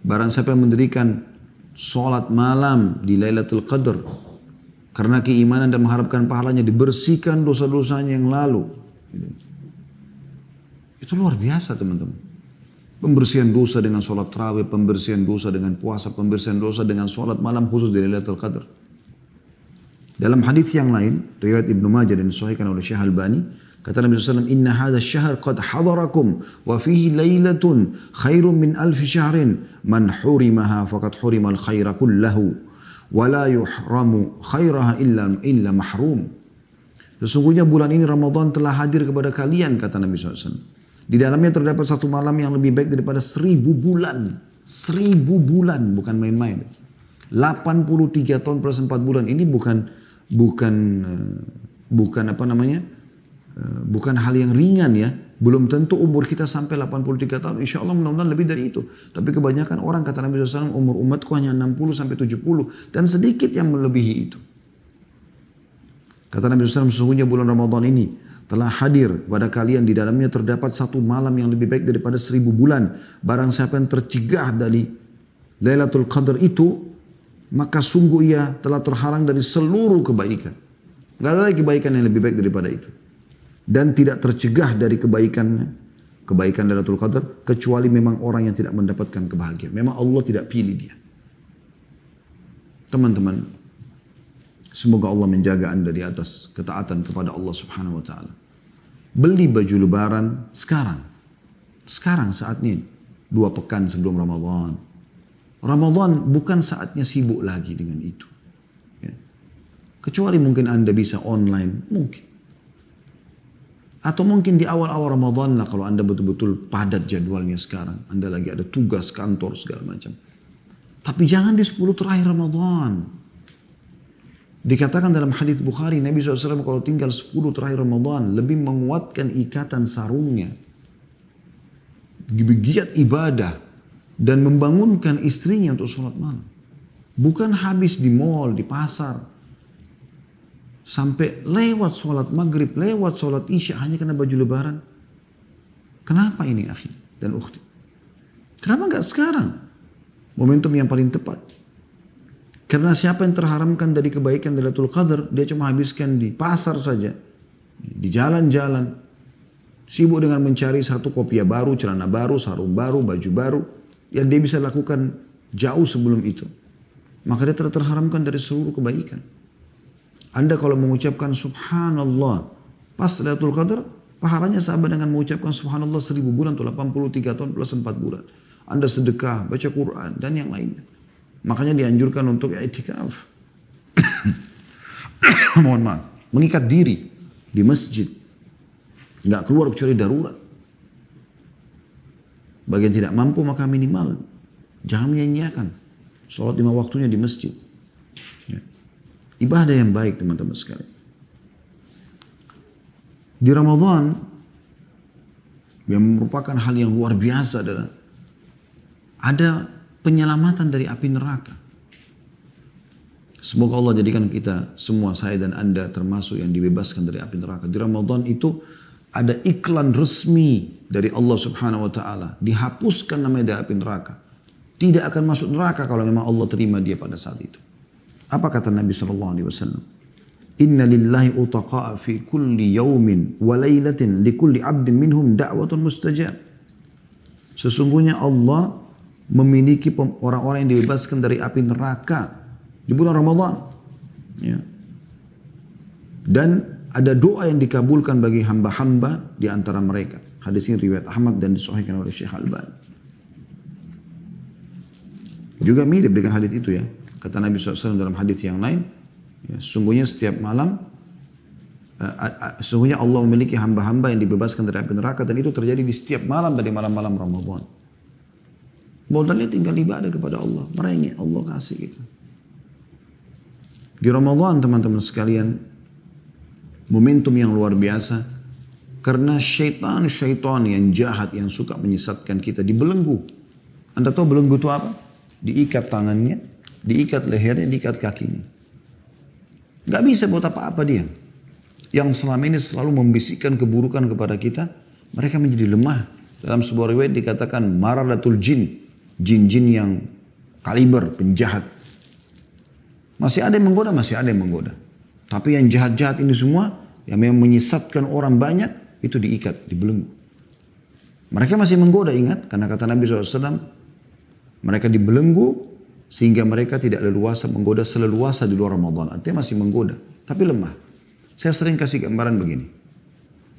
Barang siapa yang mendirikan salat malam di Lailatul Qadar karena keimanan dan mengharapkan pahalanya, dibersihkan dosa-dosanya yang lalu. Itu luar biasa teman-teman. Pembersihan dosa dengan salat tarawih, pembersihan dosa dengan puasa, pembersihan dosa dengan salat malam khusus di Lailatul Qadar. Dalam hadis yang lain, riwayat Ibnu Majah dan disahihkan oleh Syekh Albani, kata Nabi SAW, Inna hadha syahr qad hadarakum, wa fihi laylatun khairun min alfi syahrin, man hurimaha faqad hurimal khaira kullahu, wa la yuhramu khairaha illa mahrum. Sesungguhnya bulan ini Ramadan telah hadir kepada kalian, kata Nabi SAW. Di dalamnya terdapat satu malam yang lebih baik daripada 1000 bulan. 1000 bulan, bukan main-main. 83 tahun plus 4 bulan. Ini bukan hal yang ringan ya. Belum tentu umur kita sampai 83 tahun. Insya Allah mudah-mudahan lebih dari itu. Tapi kebanyakan orang kata Nabi SAW, umur umatku hanya 60 sampai 70. Dan sedikit yang melebihi itu. Kata Nabi SAW, sesungguhnya bulan Ramadan ini telah hadir pada kalian. Di dalamnya terdapat satu malam yang lebih baik daripada 1000 bulan. Barang siapa yang tercegah dari Lailatul Qadar itu, maka sungguh ia telah terhalang dari seluruh kebaikan. Gak ada lagi kebaikan yang lebih baik daripada itu. Dan tidak tercegah dari kebaikan Lailatul Qadar, kecuali memang orang yang tidak mendapatkan kebahagiaan. Memang Allah tidak pilih dia. Teman-teman, semoga Allah menjaga Anda di atas ketaatan kepada Allah Subhanahu wa taala. Beli baju lebaran sekarang. Sekarang saatnya 2 pekan sebelum Ramadan. Ramadan bukan saatnya sibuk lagi dengan itu. Ya. Kecuali mungkin Anda bisa online, mungkin. Atau mungkin di awal-awal Ramadan lah kalau Anda betul-betul padat jadwalnya sekarang. Anda lagi ada tugas kantor segala macam. Tapi jangan di 10 terakhir Ramadan. Dikatakan dalam hadits Bukhari, Nabi SAW kalau tinggal 10 terakhir Ramadan lebih menguatkan ikatan sarungnya. Giat ibadah. Dan membangunkan istrinya untuk sholat malam. Bukan habis di mall, di pasar. Sampai lewat sholat maghrib, lewat sholat isya hanya karena baju lebaran. Kenapa ini akhi dan ukhti? Kenapa nggak sekarang? Momentum yang paling tepat. Karena siapa yang terharamkan dari kebaikan Lailatul Qadar, dia cuma habiskan di pasar saja. Di jalan-jalan. Sibuk dengan mencari satu kopiah baru, celana baru, sarung baru, baju baru. Yang dia bisa lakukan jauh sebelum itu. Maka dia terharamkan dari seluruh kebaikan. Anda kalau mengucapkan subhanallah pas Lailatul Qadar, pahalanya sama dengan mengucapkan subhanallah 1000 bulan atau 83 tahun plus 4 bulan. Anda sedekah, baca Quran dan yang lainnya. Makanya dianjurkan untuk i'tikaf. Mohon maaf, mengikat diri di masjid. Nggak keluar kecuali darurat. Bagi yang tidak mampu maka minimal jangan menyanyiakan sholat 5 waktunya di masjid. Ya. Ibadah yang baik teman-teman sekalian. Di Ramadan yang merupakan hal yang luar biasa adalah ada penyelamatan dari api neraka. Semoga Allah jadikan kita semua, saya dan Anda termasuk yang dibebaskan dari api neraka. Di Ramadan itu ada iklan resmi dari Allah Subhanahu wa taala, dihapuskan namanya dari api neraka. Tidak akan masuk neraka kalau memang Allah terima dia pada saat itu. Apa kata Nabi sallallahu alaihi wasallam? Inna lillahi utaqa'a fi kulli yawmin wa laylatin li kulli 'abdin minhum da'watun mustajab. Sesungguhnya Allah memiliki orang-orang yang dibebaskan dari api neraka di bulan Ramadan. Ya. Dan ada doa yang dikabulkan bagi hamba-hamba di antara mereka. Hadis ini riwayat Ahmad dan disahihkan oleh Syekh Al-Albani. Juga mirip dengan hadis itu ya. Kata Nabi SAW dalam hadis yang lain, ya, sesungguhnya setiap malam, sesungguhnya Allah memiliki hamba-hamba yang dibebaskan dari api neraka dan itu terjadi di setiap malam dari malam-malam Ramadan. Modalnya tinggal ibadah kepada Allah. Merengek Allah kasih gitu. Di Ramadan teman-teman sekalian, momentum yang luar biasa. Karena syaitan yang jahat yang suka menyesatkan kita dibelenggu. Anda tahu belenggu itu apa? Diikat tangannya, diikat lehernya, diikat kakinya. Gak bisa buat apa-apa dia. Yang selama ini selalu membisikkan keburukan kepada kita, mereka menjadi lemah. Dalam sebuah riwayat dikatakan maradatul jin. Jin-jin yang kaliber, penjahat. Masih ada yang menggoda, masih ada yang menggoda. Tapi yang jahat-jahat ini semua, yang memang menyesatkan orang banyak, itu diikat, dibelenggu. Mereka masih menggoda, ingat. Karena kata Nabi SAW, mereka dibelenggu, sehingga mereka tidak leluasa menggoda seleluasa di luar Ramadan. Artinya masih menggoda, tapi lemah. Saya sering kasih gambaran begini.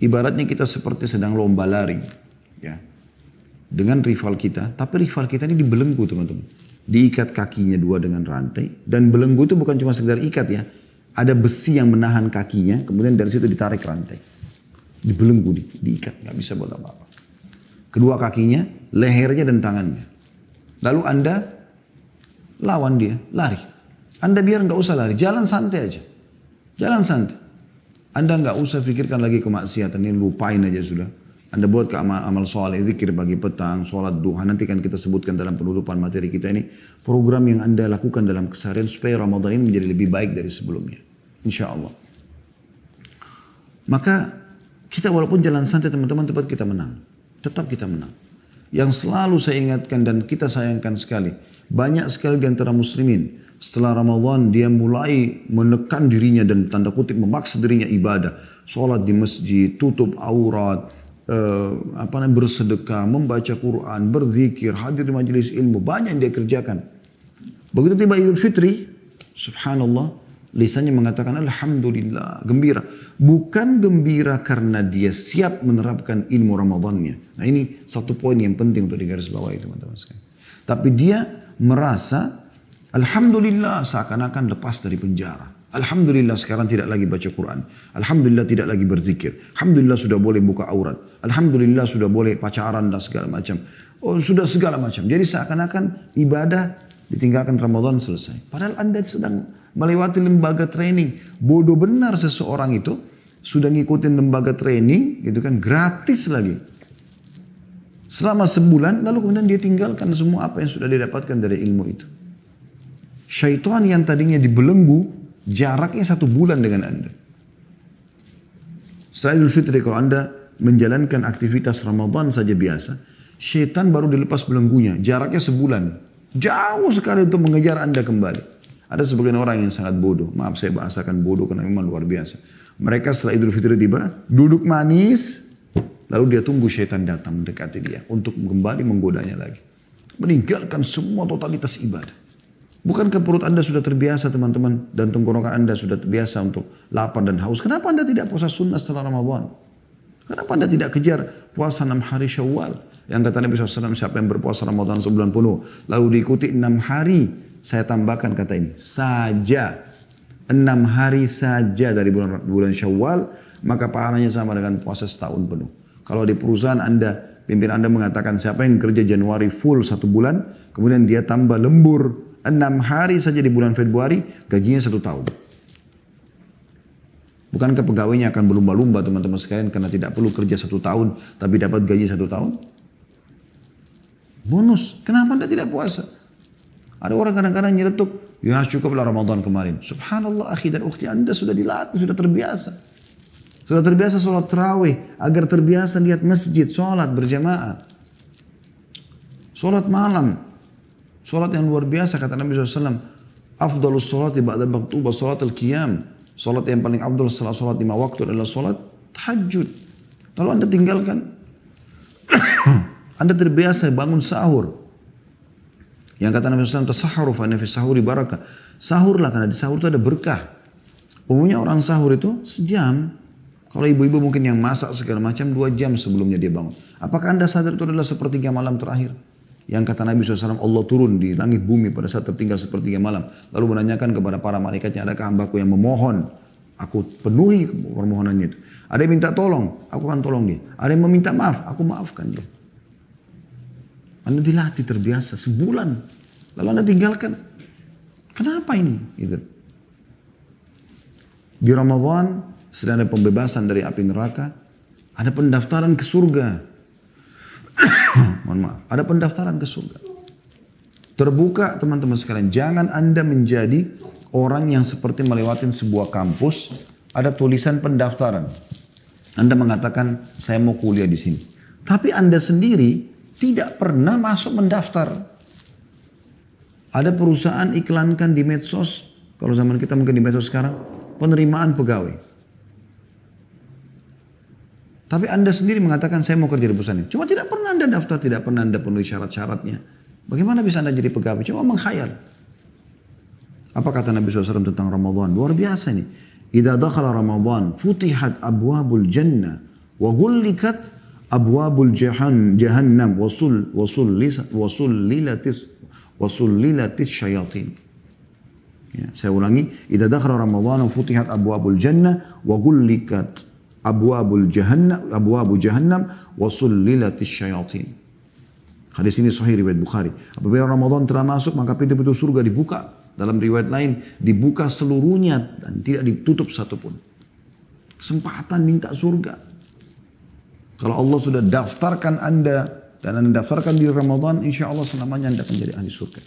Ibaratnya kita seperti sedang lomba lari. Ya. Dengan rival kita, tapi rival kita ini dibelenggu teman-teman. Diikat kakinya dua dengan rantai, dan belenggu itu bukan cuma sekedar ikat ya. Ada besi yang menahan kakinya, kemudian dari situ ditarik rantai. Dibelenggu, diikat, nggak bisa buat apa-apa. Kedua kakinya, lehernya dan tangannya. Lalu Anda lawan dia, lari. Anda biar nggak usah lari, jalan santai aja. Jalan santai. Anda nggak usah pikirkan lagi kemaksiatan, ini lupain aja sudah. Anda buat ke amal soleh, zikir pagi petang, sholat duha. Nanti kan kita sebutkan dalam penutupan materi kita ini. Program yang Anda lakukan dalam keseharian supaya Ramadan ini menjadi lebih baik dari sebelumnya. Insya Allah. Maka kita walaupun jalan santai teman-teman, tetap kita menang. Tetap kita menang. Yang selalu saya ingatkan dan kita sayangkan sekali. Banyak sekali di antara muslimin. Setelah Ramadan dia mulai menekan dirinya dan tanda kutip memaksa dirinya ibadah. Sholat di masjid, tutup aurat. Bersedekah, membaca Quran, berzikir, hadir di majelis ilmu, banyak yang dia kerjakan. Begitu tiba Idul Fitri, subhanallah, lisannya mengatakan alhamdulillah, gembira. Bukan gembira karena dia siap menerapkan ilmu Ramadannya. Nah ini satu poin yang penting untuk digarisbawahi teman-teman sekalian. Tapi dia merasa alhamdulillah seakan-akan lepas dari penjara. Alhamdulillah sekarang tidak lagi baca Quran. Alhamdulillah tidak lagi berzikir. Alhamdulillah sudah boleh buka aurat. Alhamdulillah sudah boleh pacaran dan segala macam. Oh sudah segala macam. Jadi seakan-akan ibadah ditinggalkan Ramadan selesai. Padahal Anda sedang melewati lembaga training. Bodoh benar seseorang itu sudah ngikutin lembaga training gitu kan gratis lagi. Selama sebulan lalu kemudian dia tinggalkan semua apa yang sudah dia dapatkan dari ilmu itu. Syaitan yang tadinya dibelenggu, jaraknya 1 bulan dengan Anda. Setelah Idul Fitri, kalau Anda menjalankan aktivitas Ramadan saja biasa, syaitan baru dilepas belenggunya, jaraknya sebulan. Jauh sekali untuk mengejar Anda kembali. Ada sebagian orang yang sangat bodoh. Maaf saya bahasakan bodoh karena memang luar biasa. Mereka setelah Idul Fitri tiba, duduk manis, lalu dia tunggu syaitan datang mendekati dia untuk kembali menggodanya lagi. Meninggalkan semua totalitas ibadah. Bukankah perut Anda sudah terbiasa teman-teman dan tenggorokan Anda sudah terbiasa untuk lapar dan haus? Kenapa Anda tidak puasa sunnah setelah Ramadan? Kenapa Anda tidak kejar puasa 6 hari Syawal? Yang kata Nabi SAW, siapa yang berpuasa Ramadan sebulan penuh, lalu diikuti 6 hari, saya tambahkan kata ini, saja. 6 hari saja dari bulan Syawal, maka pahalanya sama dengan puasa setahun penuh. Kalau di perusahaan Anda, pimpinan Anda mengatakan siapa yang kerja Januari full 1 bulan, kemudian dia tambah lembur 6 hari saja di bulan Februari, gajinya 1 tahun. Bukankah pegawainya akan berlumba-lumba teman-teman sekalian karena tidak perlu kerja 1 tahun, tapi dapat gaji 1 tahun? Bonus. Kenapa Anda tidak puasa? Ada orang kadang-kadang nyeletuk, ya cukuplah Ramadan kemarin. Subhanallah akhi dan ukhti, Anda sudah dilatih, sudah terbiasa. Sudah terbiasa sholat tarawih, agar terbiasa lihat masjid, sholat berjamaah. Sholat malam. Sholat yang luar biasa, kata Nabi SAW. Afdalus sholati ba'dal maktubah sholat al-qiyam. Sholat yang paling afdal setelah sholat 5 waktu adalah sholat tahajud. Lalu Anda tinggalkan. Anda terbiasa bangun sahur. Yang kata Nabi SAW, tasaharu fa inna fi sahuri barakah. Sahurlah karena di sahur itu ada berkah. Umumnya orang sahur itu sejam. Kalau ibu-ibu mungkin yang masak segala macam 2 jam sebelumnya dia bangun. Apakah Anda sadar itu adalah sepertiga malam terakhir? Yang kata Nabi SAW, Allah turun di langit bumi pada saat tertinggal sepertiga malam. Lalu menanyakan kepada para malaikatnya, adakah hambaku yang memohon? Aku penuhi permohonannya itu. Ada yang minta tolong, aku akan tolong dia. Ada yang meminta maaf, aku maafkan dia. Anda dilatih terbiasa sebulan. Lalu Anda tinggalkan. Kenapa ini? Gitu. Di Ramadan sedang ada pembebasan dari api neraka. Ada pendaftaran ke surga. Mohon maaf, ada pendaftaran ke surga. Terbuka teman-teman sekalian, jangan Anda menjadi orang yang seperti melewati sebuah kampus, ada tulisan pendaftaran. Anda mengatakan, saya mau kuliah di sini. Tapi Anda sendiri tidak pernah masuk mendaftar. Ada perusahaan iklankan di medsos, kalau zaman kita mungkin di medsos sekarang, penerimaan pegawai. Tapi Anda sendiri mengatakan saya mau kerja di perusahaan ini. Cuma tidak pernah Anda daftar, tidak pernah Anda penuhi syarat-syaratnya. Bagaimana bisa Anda jadi pegawai? Cuma menghayal. Apa kata Nabi SAW tentang Ramadan? Luar biasa ini. Idza dakhala Ramadan futihat abwabul jannah wa ghullikat abwabul jahannam wa sullilatis syayatin. Ya, saya ulangi, idza dakhala Ramadan futihat abwabul jannah wa ghullikat abwabu jahannam wa sullilatis syayatin. Hadis ini sahih riwayat Bukhari. Apabila Ramadan telah masuk maka pintu-pintu surga dibuka. Dalam riwayat lain dibuka seluruhnya dan tidak ditutup satupun. Kesempatan minta surga. Kalau Allah sudah daftarkan Anda dan Anda daftarkan di Ramadan, insya Allah selamanya Anda akan jadi ahli surga.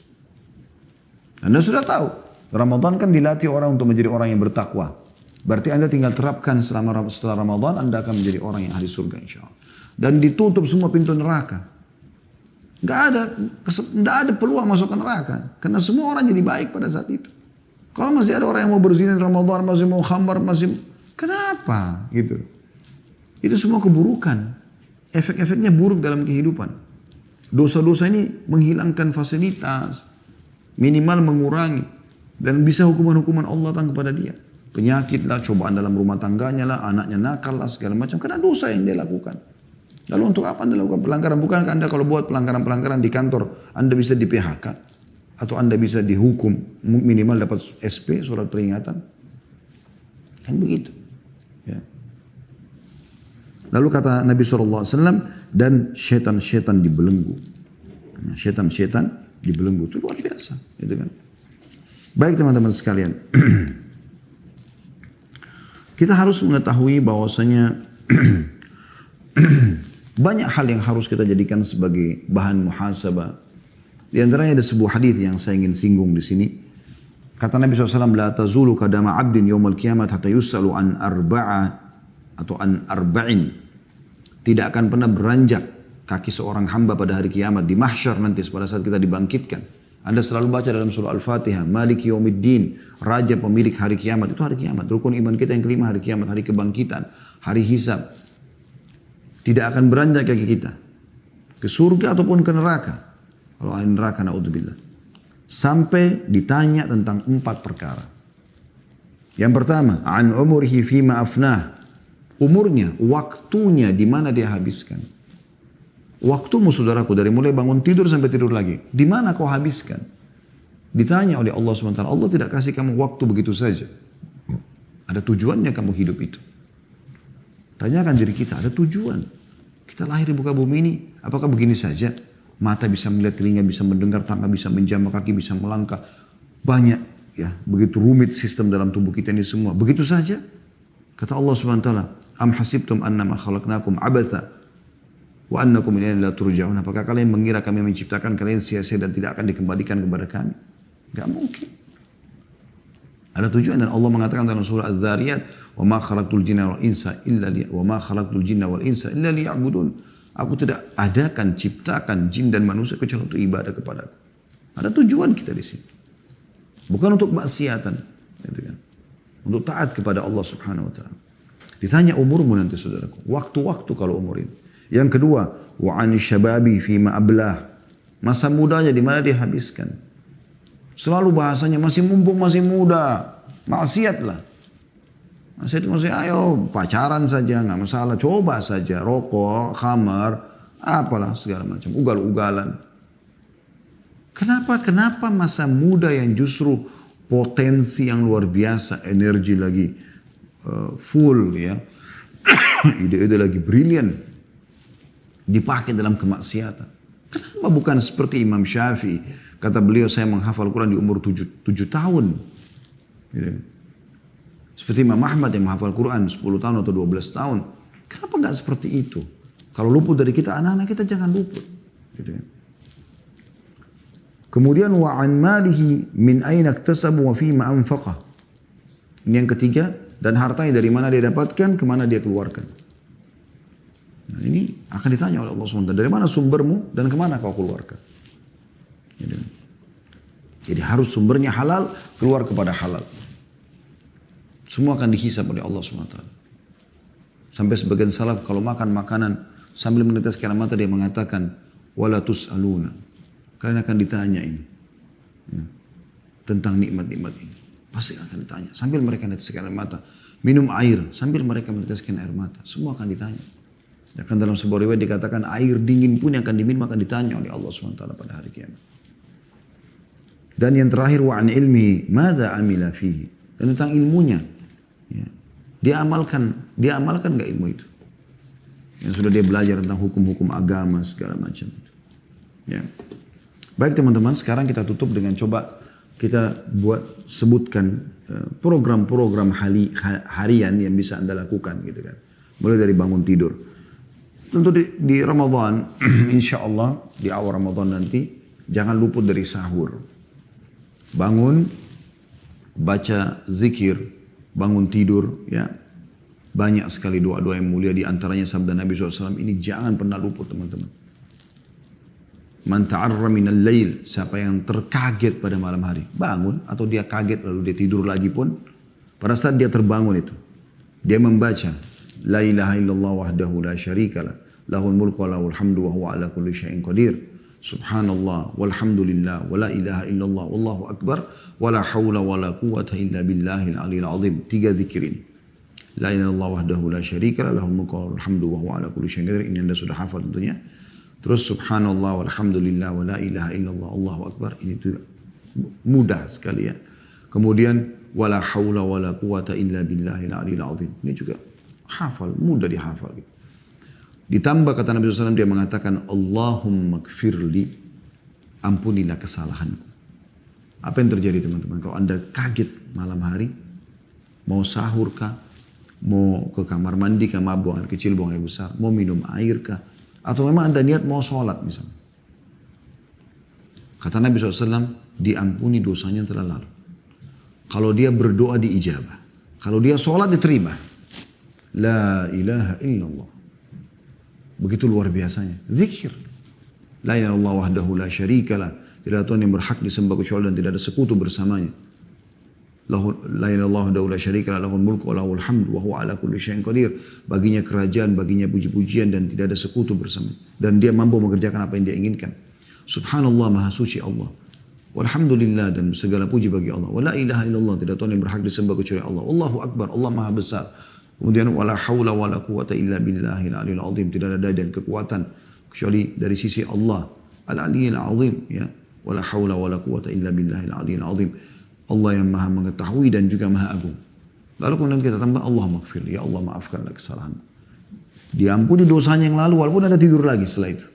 Anda sudah tahu, Ramadan kan dilatih orang untuk menjadi orang yang bertakwa. Berarti Anda tinggal terapkan setelah Ramadan, Anda akan menjadi orang yang ahli surga insya Allah. Dan ditutup semua pintu neraka. Nggak ada peluang masuk ke neraka. Karena semua orang jadi baik pada saat itu. Kalau masih ada orang yang mau berzina di Ramadan, masih mau khamar, kenapa? Gitu. Itu semua keburukan. Efek-efeknya buruk dalam kehidupan. Dosa-dosa ini menghilangkan fasilitas. Minimal mengurangi. Dan bisa hukuman-hukuman Allah datang kepada dia. Penyakit lah, cobaan dalam rumah tangganya lah, anaknya nakal lah, segala macam. Karena dosa yang dia lakukan. Lalu untuk apa Anda lakukan pelanggaran? Bukankah Anda kalau buat pelanggaran-pelanggaran di kantor, Anda bisa di PHK? Atau Anda bisa dihukum, minimal dapat SP, surat peringatan? Kan begitu. Ya. Lalu kata Nabi SAW, dan syaitan-syaitan dibelenggu. Nah, syaitan-syaitan dibelenggu, itu luar biasa. Gitu kan? Baik teman-teman sekalian. Kita harus mengetahui bahwasanya banyak hal yang harus kita jadikan sebagai bahan muhasabah. Di antaranya ada sebuah hadis yang saya ingin singgung di sini. Kata Nabi SAW, la tazulu kadama abdin yawmal kiamat hatta yus'alu an arba'a atau an arba'in. Tidak akan pernah beranjak kaki seorang hamba pada hari kiamat di mahsyar nanti pada saat kita dibangkitkan. Anda selalu baca dalam surah Al-Fatihah, Maliki Yawmiddin, Raja pemilik hari kiamat. Itu hari kiamat. Rukun iman kita yang kelima hari kiamat, hari kebangkitan, hari hisab. Tidak akan beranjak kaki kita ke surga ataupun ke neraka. Kalau ahli neraka, na'udzubillah. Sampai ditanya tentang 4 perkara. Yang pertama, an umurihi fima afnah. Umurnya, waktunya di mana dia habiskan. Waktumu saudaraku dari mulai bangun tidur sampai tidur lagi. Di mana kau habiskan? Ditanya oleh Allah SWT. Allah tidak kasih kamu waktu begitu saja. Ada tujuannya kamu hidup itu. Tanyakan diri kita, ada tujuan. Kita lahir di muka bumi ini, apakah begini saja? Mata bisa melihat, telinga bisa mendengar, tangan bisa menjamah, kaki bisa melangkah. Banyak ya, begitu rumit sistem dalam tubuh kita ini semua. Begitu saja. Kata Allah SWT, am hasibtum annama khalaqnakum abatha wa annakum ilaina la turja'un. Apakah kalian mengira kami menciptakan kalian sia-sia dan tidak akan dikembalikan kepada kami? Gak mungkin. Ada tujuan dan Allah mengatakan dalam surah Az-Zariyat, wa ma khalaqtul jinna wal insa illa liya'budun. Aku tidak adakan, ciptakan jin dan manusia kecuali untuk ibadah kepadaku. Ada tujuan kita di sini. Bukan untuk maksiatan. Gitu kan. Untuk taat kepada Allah Subhanahu Wa Taala. Ditanya umurmu nanti saudaraku. Waktu-waktu kalau umur ini. Yang kedua, wa an syababi fima ablah. Masa mudanya di mana dia habiskan. Selalu bahasanya masih mumpung masih muda. Maksiatlah. Maksudnya ayo pacaran saja, nggak masalah, coba saja, rokok, khamar, apalah segala macam, ugal-ugalan. Kenapa masa muda yang justru potensi yang luar biasa, energi lagi full ya, ide-ide lagi brilian, dipakai dalam kemaksiatan. Kenapa bukan seperti Imam Syafi'i, kata beliau saya menghafal Quran di umur 7 tahun. Gitu. Seperti Imam Ahmad yang menghafal Quran 10 tahun atau 12 tahun. Kenapa nggak seperti itu? Kalau luput dari kita, anak-anak kita jangan luput. Gitu. Kemudian wa an malihi min aina iktasabu wa fima anfaqa. Ini yang ketiga, dan hartanya dari mana dia dapatkan, kemana dia keluarkan. Nah, ini akan ditanya oleh Allah SWT. Dari mana sumbermu dan kemana kau keluarkan. Gitu. Jadi harus sumbernya halal, keluar kepada halal. Semua akan dihisab oleh Allah SWT. Sampai sebagian salaf kalau makan makanan sambil meneteskan air mata dia mengatakan wala tus'aluna. Kalian akan ditanya ini. Ya, tentang nikmat-nikmat ini. Pasti akan ditanya. Sambil mereka meneteskan air mata. Minum air sambil mereka meneteskan air mata. Semua akan ditanya. Ya, kan dalam sebuah riwayat dikatakan air dingin pun yang akan diminum akan ditanya oleh Allah SWT pada hari kiamat. Dan yang terakhir wa an ilmi madza amila fihi. Dan tentang ilmunya. Ya. Dia amalkan nggak ilmu itu? Yang sudah dia belajar tentang hukum-hukum agama segala macam. Ya. Baik teman-teman, sekarang kita tutup dengan coba kita sebutkan program-program harian yang bisa Anda lakukan gitu kan. Mulai dari bangun tidur. Tentu di Ramadan, insya Allah di awal Ramadan nanti jangan luput dari sahur. Bangun, baca zikir. Bangun tidur, ya banyak sekali doa-doa yang mulia di antaranya sabda Nabi SAW ini jangan pernah luput teman-teman. Man ta'arra minal lail, siapa yang terkaget pada malam hari, bangun atau dia kaget lalu dia tidur lagi pun, pada saat dia terbangun itu, dia membaca la ilaha illallah wahdahu la syarikalah, lahul mulku wa lahul hamdu wa huwa ala kulli syai'in qadir. Subhanallah, walhamdulillah, wa la ilaha illallah, wallahu akbar, wa la hawla wa la quwata illa billahil aliyil azim. 3 zikir ini. La ilaha illallah wahdahu la syarika lah, lahul mulku wa lahul hamdu wa huwa ala kulli syai'in qadir. Ini Anda sudah hafal tentunya. Terus subhanallah, walhamdulillah, wa la ilaha illallah, allahu akbar. Ini tuh mudah sekali ya. Kemudian, wa la hawla wa la quwata illa billahil aliyil azim. Ini juga hafal, mudah dihafal gitu. Ditambah kata Nabi SAW dia mengatakan Allahumma gfirli, ampunilah kesalahanku. Apa yang terjadi teman-teman? Kalau Anda kaget malam hari, mau sahur kah, mau ke kamar mandi kah, mau buang air kecil, buang air besar, mau minum air kah, atau memang Anda niat mau sholat misalnya. Kata Nabi SAW, diampuni dosanya yang telah lalu. Kalau dia berdoa diijabah. Kalau dia sholat diterima. La ilaha illallah. Begitu luar biasanya. Zikir. La ilaha illallah wahdahu la syarikalah. Tidak ada Tuhan yang berhak disembah kecuali dan tidak ada sekutu bersamanya. La ilaha illallah wahdahu la syarikalah lahul mulku wa lahul hamdu wa huwa ala kulli syai'in qadir. Baginya kerajaan, baginya puji-pujian dan tidak ada sekutu bersamanya. Dan dia mampu mengerjakan apa yang dia inginkan. Subhanallah, maha suci Allah. Walhamdulillah, dan segala puji bagi Allah. Wa la ilaha illallah, tidak Tuhan yang berhak disembah kecuali Allah. Allahu akbar, Allah maha besar. Kemudian wala haula wala quwata illa billahil aliyil azim, tidak ada daya dan kekuatan kecuali dari sisi Allah al-aliyil azim, ya. Wala haula wala quwata illa billahil aliyil azim. Allah yang maha mengetahui dan juga maha agung. Lalu kemudian kita tambah Allah maghfir, ya Allah maafkanlah kesalahan. Diampuni dosanya yang lalu walaupun Anda tidur lagi setelah itu.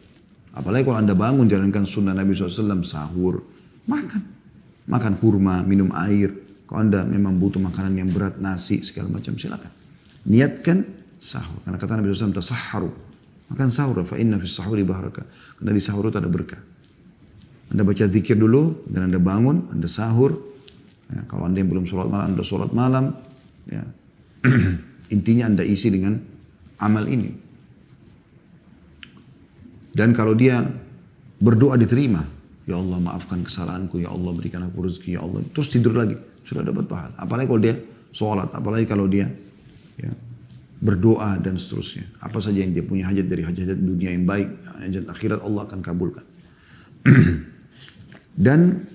Apalagi kalau Anda bangun jalankan sunnah Nabi SAW, sahur, makan kurma, minum air. Kalau Anda memang butuh makanan yang berat, nasi, segala macam, silakan. Niatkan sahur. Karena kata Nabi SAW, tasahharu. Makan sahur, fa inna fis sahuri barakah. Karena di sahur itu ada berkah. Anda baca zikir dulu, dan Anda bangun, Anda sahur. Ya, kalau Anda yang belum sholat malam, Anda sholat malam. Ya. Intinya Anda isi dengan amal ini. Dan kalau dia berdoa diterima. Ya Allah maafkan kesalahanku, ya Allah berikan aku rezeki, ya Allah. Terus tidur lagi, sudah dapat pahala. Apalagi kalau dia sholat, apalagi kalau dia ya, berdoa dan seterusnya. Apa saja yang dia punya hajat dari hajat dunia yang baik, hajat akhirat Allah akan kabulkan. Dan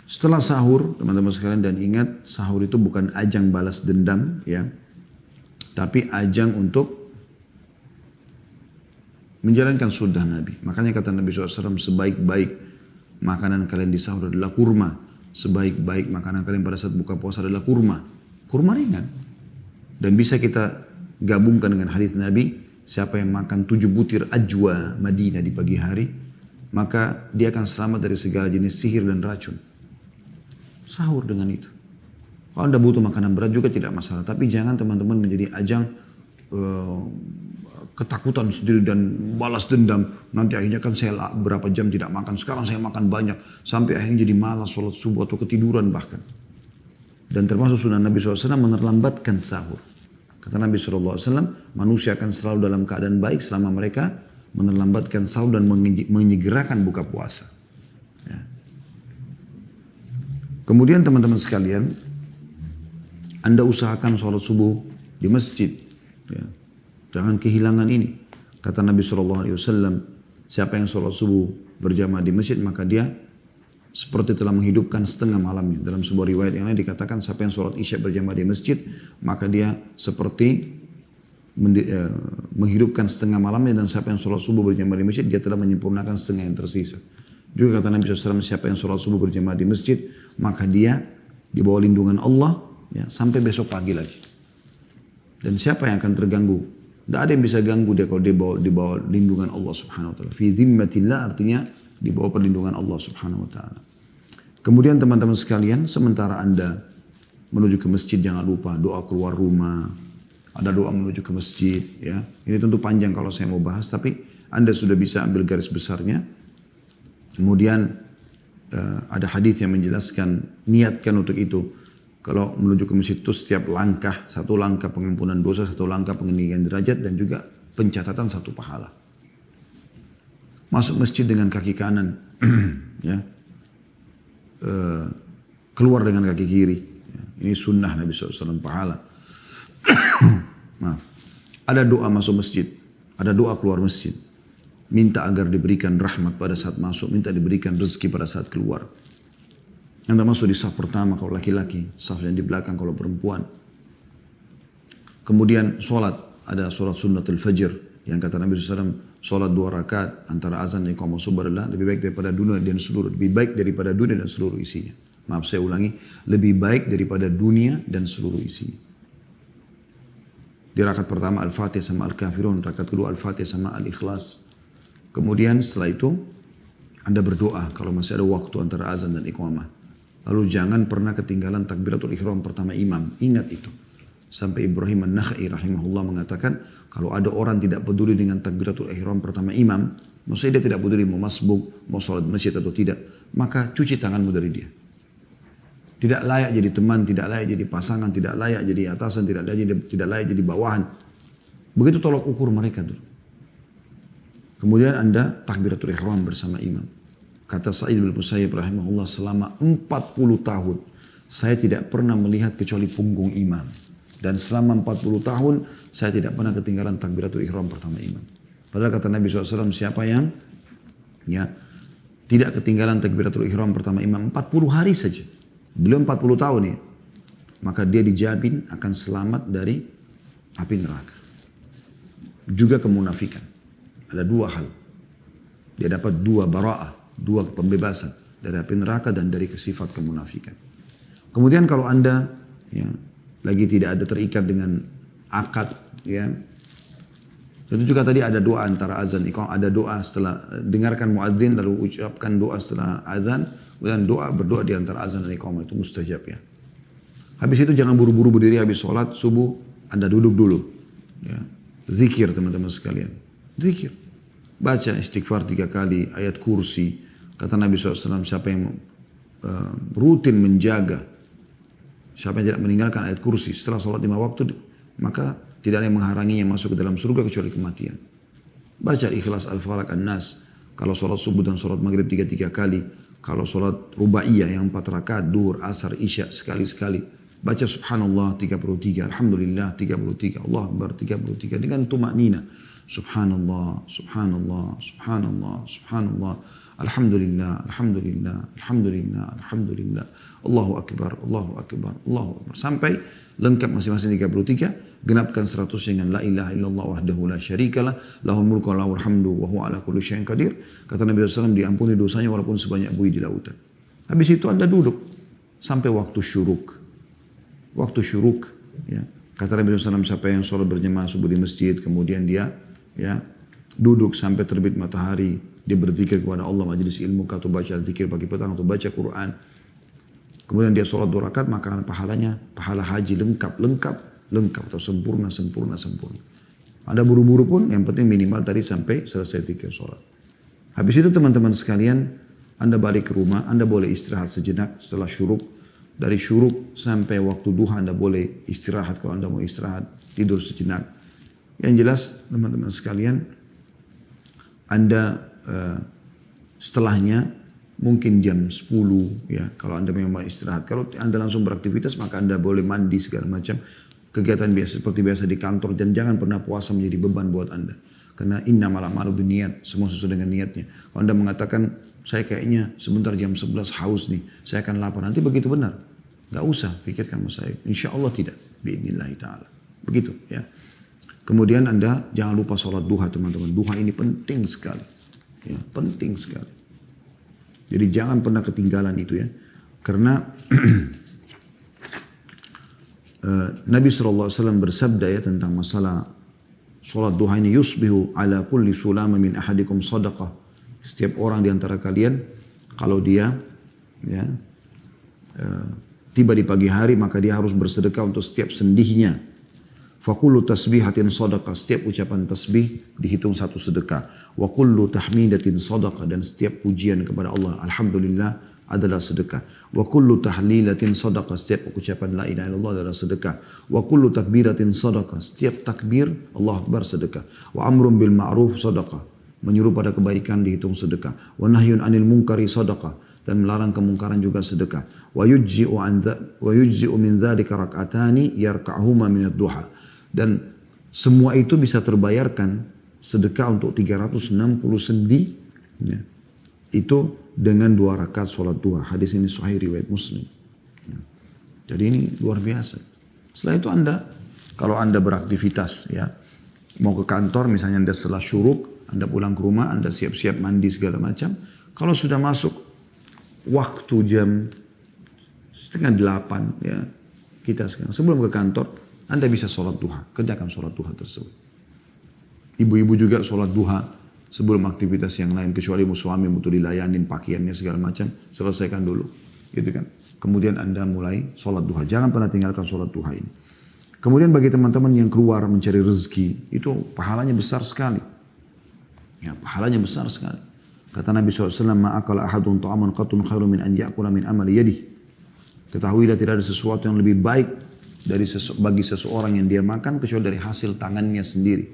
setelah sahur, teman-teman sekalian, dan ingat sahur itu bukan ajang balas dendam, ya, tapi ajang untuk menjalankan sunnah Nabi. Makanya kata Nabi SAW, sebaik-baik makanan kalian di sahur adalah kurma. Sebaik-baik makanan kalian pada saat buka puasa adalah kurma. Kurma ringan. Dan bisa kita gabungkan dengan hadis Nabi, siapa yang makan 7 butir ajwa Madinah di pagi hari, maka dia akan selamat dari segala jenis sihir dan racun. Sahur dengan itu. Kalau Anda butuh makanan berat juga tidak masalah. Tapi jangan teman-teman menjadi ajang ketakutan sendiri dan balas dendam. Nanti akhirnya kan saya berapa jam tidak makan. Sekarang saya makan banyak. Sampai akhirnya jadi malas sholat subuh atau ketiduran bahkan. Dan termasuk sunnah Nabi SAW menerlambatkan sahur. Kata Nabi SAW, manusia akan selalu dalam keadaan baik selama mereka menerlambatkan sahur dan menyegerakan buka puasa. Ya. Kemudian teman-teman sekalian, Anda usahakan sholat subuh di masjid. Ya. Jangan kehilangan ini. Kata Nabi SAW, siapa yang sholat subuh berjamaah di masjid, maka dia seperti telah menghidupkan setengah malamnya. Dalam sebuah riwayat yang lain dikatakan, siapa yang sholat isya berjamaah di masjid, maka dia seperti menghidupkan setengah malamnya. Dan siapa yang sholat subuh berjamaah di masjid, dia telah menyempurnakan setengah yang tersisa. Juga kata Nabi SAW, siapa yang sholat subuh berjamaah di masjid, maka dia di bawah lindungan Allah, ya, sampai besok pagi lagi. Dan siapa yang akan terganggu? Tidak ada yang bisa ganggu dia kalau dia di bawah lindungan Allah Subhanahu Wa Taala. Fi dhimmatillah, artinya di bawah perlindungan Allah Subhanahu Wa Taala. Kemudian teman-teman sekalian, sementara Anda menuju ke masjid, jangan lupa doa keluar rumah. Ada doa menuju ke masjid, ya. Ini tentu panjang kalau saya mau bahas, tapi Anda sudah bisa ambil garis besarnya. Kemudian ada hadis yang menjelaskan, niatkan untuk itu. Kalau menuju ke masjid itu setiap langkah, satu langkah pengampunan dosa, satu langkah peninggian derajat, dan juga pencatatan satu pahala. Masuk masjid dengan kaki kanan, ya. Keluar dengan kaki kiri. Ini sunnah Nabi SAW, pahala. Maaf. Ada doa masuk masjid, ada doa keluar masjid. Minta agar diberikan rahmat pada saat masuk, minta diberikan rezeki pada saat keluar. Anda masuk di saf pertama kalau laki-laki, saf yang di belakang kalau perempuan. Kemudian sholat, ada sholat sunnatul fajr yang kata Nabi SAW, sholat 2 rakaat antara azan dan iqamah subuh adalah lebih baik daripada dunia dan seluruh, lebih baik daripada dunia dan seluruh isinya. Maaf saya ulangi, lebih baik daripada dunia dan seluruh isinya. Di rakaat pertama Al-Fatihah sama Al-Kafirun, rakaat kedua Al-Fatihah sama Al-Ikhlas. Kemudian setelah itu Anda berdoa kalau masih ada waktu antara azan dan iqamah. Lalu jangan pernah ketinggalan takbiratul ihram pertama imam. Ingat itu. Sampai Ibrahim An-Nakhai rahimahullah mengatakan, kalau ada orang tidak peduli dengan takbiratul ihram pertama imam, maksudnya dia tidak peduli mau masbuk, mau sholat masjid atau tidak, maka cuci tanganmu dari dia. Tidak layak jadi teman, tidak layak jadi pasangan, tidak layak jadi atasan, tidak layak jadi bawahan. Begitu tolak ukur mereka dulu. Kemudian Anda takbiratul ihram bersama imam. Kata Sa'id bin Musayyib rahimahullah, selama 40 tahun saya tidak pernah melihat kecuali punggung imam. Dan selama 40 tahun saya tidak pernah ketinggalan takbiratul ihram pertama imam. Padahal kata Nabi SAW, siapa yang tidak ketinggalan takbiratul ihram pertama imam 40 hari saja. Beliau 40 tahun ya. Maka dia dijamin akan selamat dari api neraka. Juga kemunafikan. Ada dua hal. Dia dapat dua bara'ah, dua pembebasan dari api neraka dan dari sifat kemunafikan. Kemudian kalau Anda lagi tidak ada terikat dengan akad, itu juga tadi ada doa antara azan, ada doa setelah dengarkan muadzin lalu ucapkan doa setelah azan, kemudian berdoa di antara azan dan iqamah, itu mustajab ya. Habis itu jangan buru-buru berdiri habis sholat subuh, Anda duduk dulu. Ya. Zikir teman-teman sekalian. Zikir. Baca istighfar 3 kali, ayat kursi. Kata Nabi SAW, siapa yang rutin menjaga, siapa yang tidak meninggalkan ayat kursi setelah sholat 5 waktu, maka tidak ada yang menghalanginya masuk ke dalam surga kecuali kematian. Baca ikhlas al-falaq an-nas. Kalau sholat subuh dan sholat maghrib 3 kali. Kalau sholat rubaiyah yang 4 rakaat, duhur, asar, isya sekali-sekali. Baca subhanallah 33, alhamdulillah 33, Allah akbar 33 dengan tumaknina. Subhanallah, subhanallah, subhanallah, subhanallah. Alhamdulillah, alhamdulillah, alhamdulillah, alhamdulillah. Allahu akbar, Allahu akbar, Allahu akbar. Sampai lengkap masing-masing 33, genapkan 100 dengan la ilaha illallah wahdahu la syarikalah, lahul mulku wa lahul hamdu wa huwa ala kulli syai'in qadir. Kata Nabi SAW, diampuni dosanya walaupun sebanyak buih di lautan. Habis itu Anda duduk sampai waktu syuruk. Waktu syuruk, ya. Kata Nabi SAW, siapa yang sholat berjamaah subuh di masjid, kemudian dia duduk sampai terbit matahari, dia berzikir kepada Allah, majelis ilmu, atau baca zikir pagi petang, atau baca Quran. Kemudian dia sholat 2 rakaat, maka pahalanya, pahala haji lengkap, atau sempurna. Ada buru-buru pun, yang penting minimal tadi sampai selesai zikir sholat. Habis itu teman-teman sekalian, Anda balik ke rumah, Anda boleh istirahat sejenak setelah syuruk. Dari syuruk sampai waktu duha Anda boleh istirahat kalau Anda mau istirahat, tidur sejenak. Yang jelas teman-teman sekalian, Anda setelahnya mungkin jam 10 ya, kalau Anda memang mau istirahat. Kalau Anda langsung beraktivitas maka Anda boleh mandi segala macam. Kegiatan biasa seperti biasa di kantor, dan jangan pernah puasa menjadi beban buat Anda. Karena innamal a'malu binniyat, semua sesuai dengan niatnya. Kalau Anda mengatakan, saya kayaknya sebentar jam 11 haus nih, saya akan lapar. Nanti begitu benar. Gak usah pikirkan masalah itu. Insya Allah tidak. Bi'idnillahi ta'ala. Begitu ya. Kemudian Anda jangan lupa sholat duha teman-teman. Duha ini penting sekali. Ya, penting sekali. Jadi jangan pernah ketinggalan itu ya. Karena Nabi SAW bersabda ya tentang masalah sholat duha ini. Yusbihu ala kulli sulama min ahadikum sadaqah. Setiap orang di antara kalian, kalau dia tiba di pagi hari, maka dia harus bersedekah untuk setiap sendihnya. Fakullu tasbihatin sadaqah, setiap ucapan tasbih dihitung satu sedekah. Wa kullu tahmidatin sadaqah, dan setiap pujian kepada Allah, alhamdulillah, adalah sedekah. Wa kullu tahlilatin sadaqah, setiap ucapan la ilaha illallah adalah sedekah. Wa kullu takbiratin sadaqah, setiap takbir Allah akbar sedekah. Wa amrun bil ma'ruf sadaqah, menyuruh pada kebaikan dihitung sedekah. Wa nahyun anil munkari sadaqah, dan melarang kemungkaran juga sedekah. Wa yujzi'u min dzalika rak'atani yarka'huma min ad-duha. Dan semua itu bisa terbayarkan sedekah untuk 360 sendi ya, itu dengan 2 rakaat sholat duha. Hadis ini sahih riwayat Muslim. Ya. Jadi ini luar biasa. Setelah itu Anda, kalau Anda beraktivitas ya, mau ke kantor misalnya Anda setelah syuruk, Anda pulang ke rumah, Anda siap-siap mandi segala macam. Kalau sudah masuk waktu jam 7:30 ya, kita sekarang sebelum ke kantor, Anda bisa sholat duha, kerjakan sholat duha tersebut. Ibu-ibu juga sholat duha sebelum aktivitas yang lain, kecuali suami butuh dilayanin pakaiannya segala macam, selesaikan dulu, gitu kan. Kemudian Anda mulai sholat duha, jangan pernah tinggalkan sholat duha ini. Kemudian bagi teman-teman yang keluar mencari rezeki, itu pahalanya besar sekali. Ya, pahalanya besar sekali. Kata Nabi SAW, ma'akala ahadun ta'aman qatun khairu min an ya'kula min amali yadih. Ketahuilah tidak ada sesuatu yang lebih baik bagi seseorang yang dia makan kecuali dari hasil tangannya sendiri.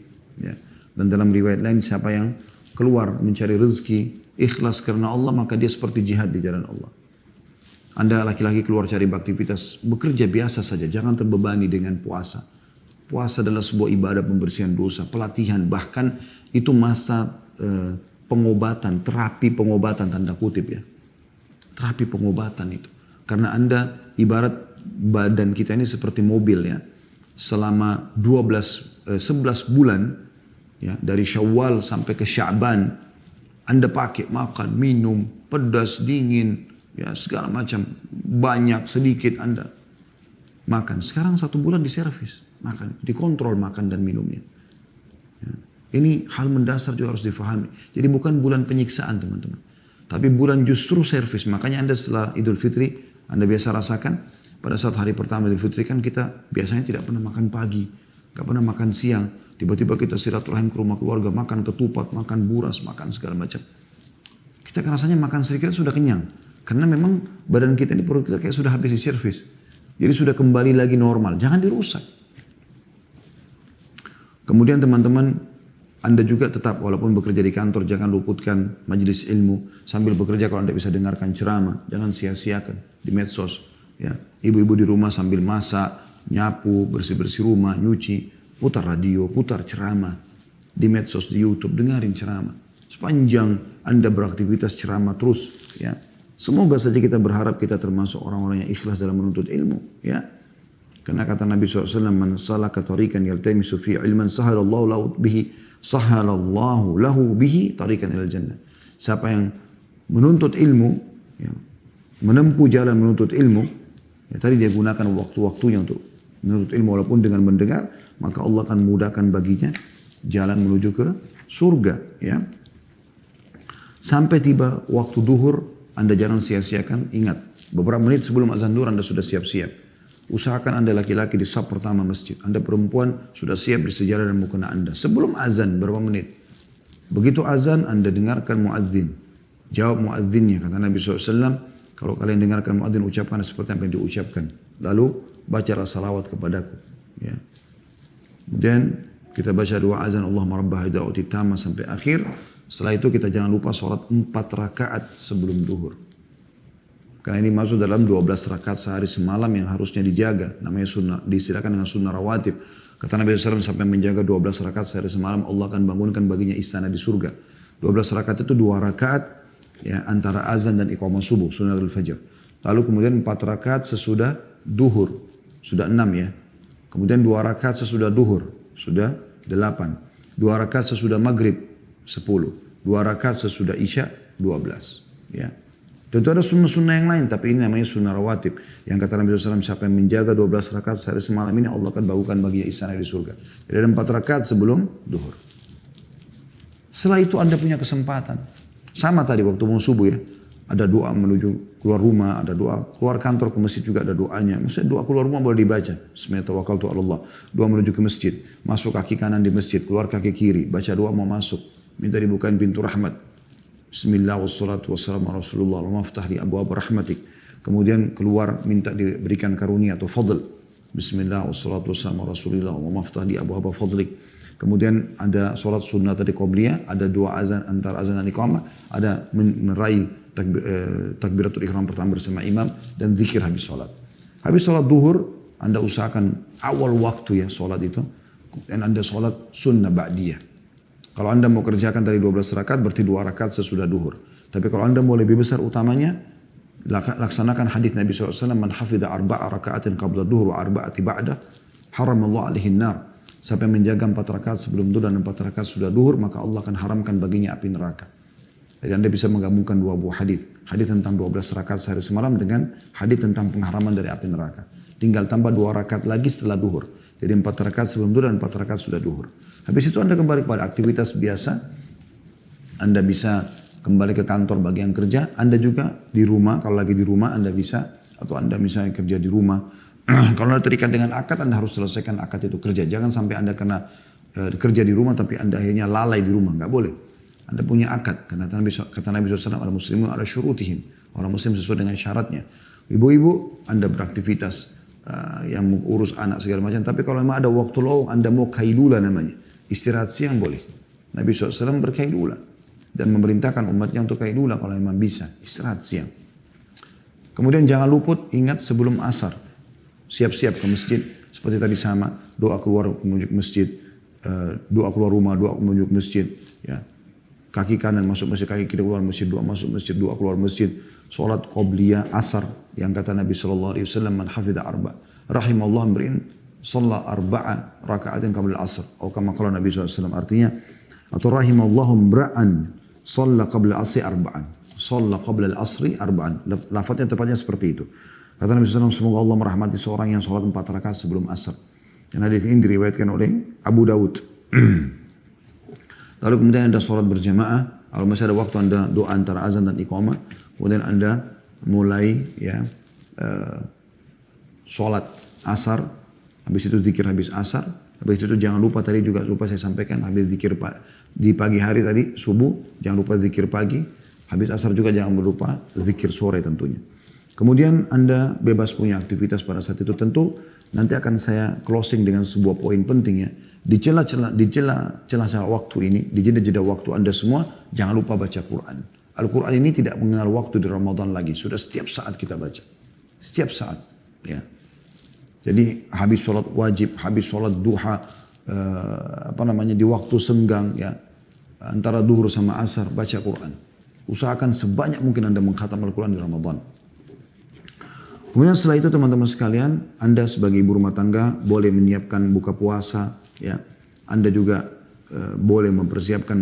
Ya. Dan dalam riwayat lain, siapa yang keluar mencari rezeki ikhlas karena Allah, maka dia seperti jihad di jalan Allah. Anda laki-laki keluar cari beraktivitas, bekerja biasa saja, jangan terbebani dengan puasa. Puasa adalah sebuah ibadah pembersihan dosa, pelatihan, bahkan itu masa pengobatan, terapi pengobatan tanda kutip ya. Terapi pengobatan itu. Karena Anda ibarat badan kita ini seperti mobil ya. Selama 11 bulan ya, dari Syawal sampai ke Sya'ban, Anda pakai makan, minum, pedas, dingin, ya segala macam, banyak, sedikit Anda makan. Sekarang 1 bulan diservis, makan, dikontrol makan dan minumnya. Ya. Ini hal mendasar juga harus difahami. Jadi bukan bulan penyiksaan teman-teman. Tapi bulan justru servis. Makanya Anda setelah Idul Fitri, Anda biasa rasakan pada saat hari pertama Idul Fitri kan kita biasanya tidak pernah makan pagi, gak pernah makan siang. Tiba-tiba kita silaturahim ke rumah keluarga, makan ketupat, makan buras, makan segala macam. Kita kan rasanya makan sedikit sudah kenyang. Karena memang badan kita ini, perut kita kayak sudah habis diservis. Jadi sudah kembali lagi normal. Jangan dirusak. Kemudian teman-teman, Anda juga tetap walaupun bekerja di kantor, jangan luputkan majelis ilmu. Sambil bekerja kalau Anda bisa dengarkan ceramah, jangan sia-siakan di medsos. Ya. Ibu-ibu di rumah sambil masak, nyapu, bersih-bersih rumah, nyuci. Putar radio, putar ceramah di medsos, di YouTube, dengarin ceramah. Sepanjang Anda beraktivitas ceramah terus, ya. Semoga saja kita berharap kita termasuk orang-orang yang ikhlas dalam menuntut ilmu, ya. Karena kata Nabi SAW, man salaka tariqan yaltamisu fi ilman sahalallahu lahu bihi tariqan ilal jannah. Siapa yang menuntut ilmu, ya, menempuh jalan menuntut ilmu, ya, tadi dia gunakan waktu-waktunya untuk menuntut ilmu walaupun dengan mendengar, maka Allah akan mudahkan baginya jalan menuju ke surga. Ya. Sampai tiba waktu duhur, Anda jangan sia-siakan. Ingat, beberapa menit sebelum azan duhur Anda sudah siap-siap. Usahakan Anda laki-laki di saf pertama masjid. Anda perempuan sudah siap di sejadah dan mukena Anda. Sebelum azan berapa menit. Begitu azan Anda dengarkan muadzin. Jawab muadzinnya. Kata Nabi SAW, kalau kalian dengarkan muadzin ucapkan seperti apa yang diucapkan. Lalu bacalah salawat kepadaku. Ya. Kemudian kita baca doa azan Allahumma rabba hidayati tamma sampai akhir. Setelah itu kita jangan lupa sholat 4 rakaat sebelum duhur. Karena ini masuk dalam 12 rakaat sehari semalam yang harusnya dijaga. Namanya sunnah, diistilahkan dengan sunnah rawatib. Kata Nabi SAW sampai menjaga 12 rakaat sehari semalam, Allah akan bangunkan baginya istana di surga. 12 rakaat itu 2 rakaat ya, antara azan dan iqamah subuh, sunnatul fajr. Lalu kemudian 4 rakaat sesudah duhur, sudah 6 ya. Kemudian 2 rakaat sesudah duhur, sudah 8. 2 rakaat sesudah maghrib, 10. 2 rakaat sesudah isya, 12. Ya. Tentu ada sunnah-sunnah yang lain, tapi ini namanya sunnah rawatib. Yang kata Nabi SAW, siapa yang menjaga 12 rakaat sehari semalam ini, Allah akan bangunkan baginya istana di surga. Jadi ada 4 rakaat sebelum duhur. Setelah itu Anda punya kesempatan. Sama tadi waktu mau subuh ya. Ada doa menuju keluar rumah, ada doa keluar kantor ke masjid juga ada doanya. Maksudnya doa keluar rumah boleh dibaca. Bismillahirrahmanirrahim. Doa menuju ke masjid, masuk kaki kanan di masjid, keluar kaki kiri, baca doa mau masuk, minta dibukain pintu rahmat. Bismillah wassalatu wassalamu ala Rasulullah, Allahumma aftah li abwaab rahmatik. Kemudian keluar minta diberikan karunia atau fadl. Bismillah wassalatu wassalamu ala Rasulillah, Allahumma aftah li abwaab fadlik. Kemudian ada sholat sunnah tadi qobliyah, ada dua azan antara azan dan iqamah, ada meraih takbiratul ihram pertama bersama imam dan zikir habis sholat. Habis sholat duhur, Anda usahakan awal waktu ya sholat itu. Dan Anda sholat sunnah ba'diyah. Kalau Anda mau kerjakan dari 12 rakaat berarti 2 rakaat sesudah duhur. Tapi kalau Anda mau lebih besar utamanya, laksanakan hadis Nabi SAW, man hafidha arba'a rakaatin qabla duhur wa arba'ati ba'da, haramallahu alaihin nar. Siapa yang menjaga 4 rakaat sebelum duhur dan 4 rakaat sudah duhur, maka Allah akan haramkan baginya api neraka. Jadi Anda bisa menggabungkan 2 buah hadis. Hadis tentang 12 rakaat sehari semalam dengan hadis tentang pengharaman dari api neraka. Tinggal tambah 2 rakaat lagi setelah duhur. Jadi 4 rakaat sebelum duhur dan 4 rakaat sudah duhur. Habis itu Anda kembali kepada aktivitas biasa. Anda bisa kembali ke kantor bagi yang kerja. Anda juga di rumah, kalau lagi di rumah Anda bisa. Atau Anda misalnya kerja di rumah. Kalau Anda terikat dengan akad, Anda harus selesaikan akad itu kerja. Jangan sampai Anda kena kerja di rumah tapi Anda akhirnya lalai di rumah. Nggak boleh. Anda punya akad. Kata Nabi SAW, al-muslimun ala syurutihim. Orang muslim sesuai dengan syaratnya. Ibu-ibu, Anda beraktivitas yang urus anak segala macam. Tapi kalau memang ada waktu lowong, Anda mau kailula namanya. Istirahat siang boleh. Nabi SAW berkailula. Dan memerintahkan umatnya untuk kailula kalau memang bisa. Istirahat siang. Kemudian jangan luput, ingat sebelum asar. Siap-siap ke masjid. Seperti tadi sama, doa keluar menuju masjid. Doa keluar rumah, doa menuju masjid. Ya. Kaki kanan masuk masjid, kaki kiri keluar masjid, doa masuk masjid, doa keluar masjid. Salat qobliyah asar yang kata Nabi SAW, man hafidha arba. Rahimallah mri'in shalla arba'a raka'atin qabla al-asr. Atau kama qala Nabi SAW, artinya, atau rahimallahu mra'an shalla qabla al-asri arba'an. Shalla qabla al-asri arba'an. Lafadznya tepatnya seperti itu. Kata Nabi SAW, semoga Allah merahmati seorang yang sholat 4 rakaat sebelum asar. Dan hadis ini diriwayatkan oleh Abu Dawud. Lalu kemudian Anda sholat berjamaah. Kalau masih ada waktu Anda doa antara azan dan iqamah. Kemudian Anda mulai ya sholat asar. Habis itu zikir habis asar. Habis itu jangan lupa tadi juga lupa saya sampaikan. Habis zikir di pagi hari tadi subuh. Jangan lupa zikir pagi. Habis asar juga jangan lupa zikir sore tentunya. Kemudian Anda bebas punya aktivitas pada saat itu. Tentu nanti akan saya closing dengan sebuah poin penting ya. Di celah-celah waktu ini, di jeda-jeda waktu Anda semua, jangan lupa baca Quran. Al-Quran ini tidak mengenal waktu di Ramadan lagi. Sudah setiap saat kita baca. Setiap saat. Ya. Jadi habis sholat wajib, habis sholat duha, di waktu senggang, ya, antara duhur sama asar, baca Quran. Usahakan sebanyak mungkin Anda mengkhatam Al-Quran di Ramadan. Kemudian setelah itu teman-teman sekalian, Anda sebagai ibu rumah tangga boleh menyiapkan buka puasa, ya. Anda juga boleh mempersiapkan,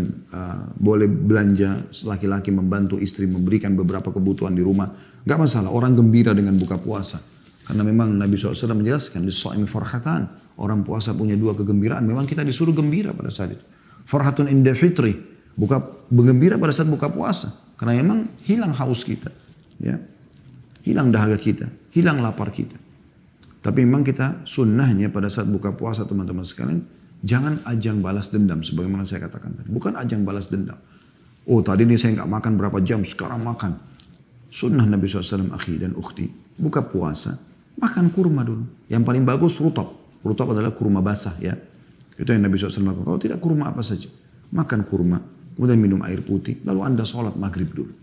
boleh belanja, laki-laki membantu istri memberikan beberapa kebutuhan di rumah. Gak masalah, orang gembira dengan buka puasa. Karena memang Nabi SAW menjelaskan, lis-shaimi farhatan, orang puasa punya 2 kegembiraan. Memang kita disuruh gembira pada saat itu. Farhatun inda fitri, bergembira pada saat buka puasa. Karena memang hilang haus kita, ya. Hilang dahaga kita, hilang lapar kita. Tapi memang kita sunnahnya pada saat buka puasa teman-teman sekalian, jangan ajang balas dendam sebagaimana saya katakan tadi. Bukan ajang balas dendam. Oh tadi ini saya nggak makan berapa jam, sekarang makan. Sunnah Nabi SAW akhi dan ukhti, buka puasa, makan kurma dulu. Yang paling bagus rutab. Rutab adalah kurma basah ya. Itu yang Nabi SAW lakukan. Kalau tidak kurma apa saja. Makan kurma, kemudian minum air putih, lalu Anda sholat maghrib dulu.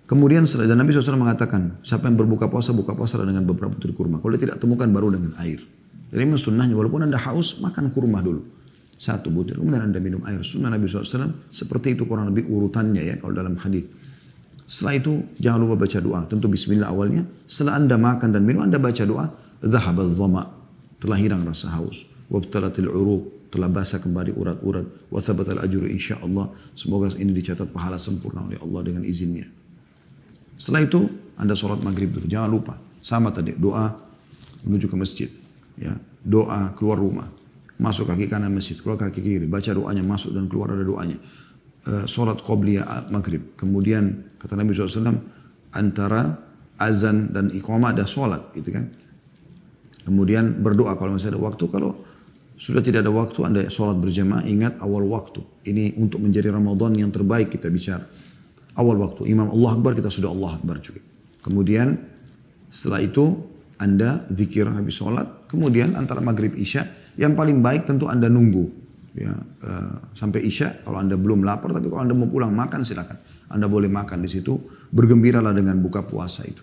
Kemudian dan Nabi SAW mengatakan, siapa yang berbuka puasa dengan beberapa butir kurma. Kalau dia tidak temukan baru dengan air. Jadi memang sunnahnya walaupun Anda haus, makan kurma dulu. 1 butir, kemudian Anda minum air. Sunnah Nabi SAW seperti itu kurang lebih urutannya ya kalau dalam hadis. Setelah itu jangan lupa baca doa. Tentu bismillah awalnya. Setelah Anda makan dan minum, Anda baca doa. Dhahabal dhama. Telah hilang rasa haus. Wabtalatil uruq. Telah basah kembali urat-urat. Wa thabatal ajru insyaallah. Semoga ini dicatat pahala sempurna oleh Allah dengan izinnya. Setelah itu Anda sholat maghrib dulu. Jangan lupa. Sama tadi. Doa menuju ke masjid. Ya, doa keluar rumah. Masuk kaki kanan masjid. Keluar kaki kiri. Baca doanya. Masuk dan keluar ada doanya. Sholat qobliyah maghrib. Kemudian kata Nabi SAW. Antara azan dan iqamah ada sholat. Gitu kan. Kemudian berdoa kalau masih ada waktu. Kalau sudah tidak ada waktu Anda sholat berjamaah. Ingat awal waktu. Ini untuk menjadi Ramadan yang terbaik kita bicara. Awal waktu. Imam Allah Akbar, kita sudah Allah Akbar juga. Kemudian setelah itu Anda zikir habis sholat. Kemudian antara maghrib isya. Yang paling baik tentu Anda nunggu. Ya, sampai isya. Kalau Anda belum lapar. Tapi kalau Anda mau pulang makan silakan. Anda boleh makan di situ. Bergembiralah dengan buka puasa itu.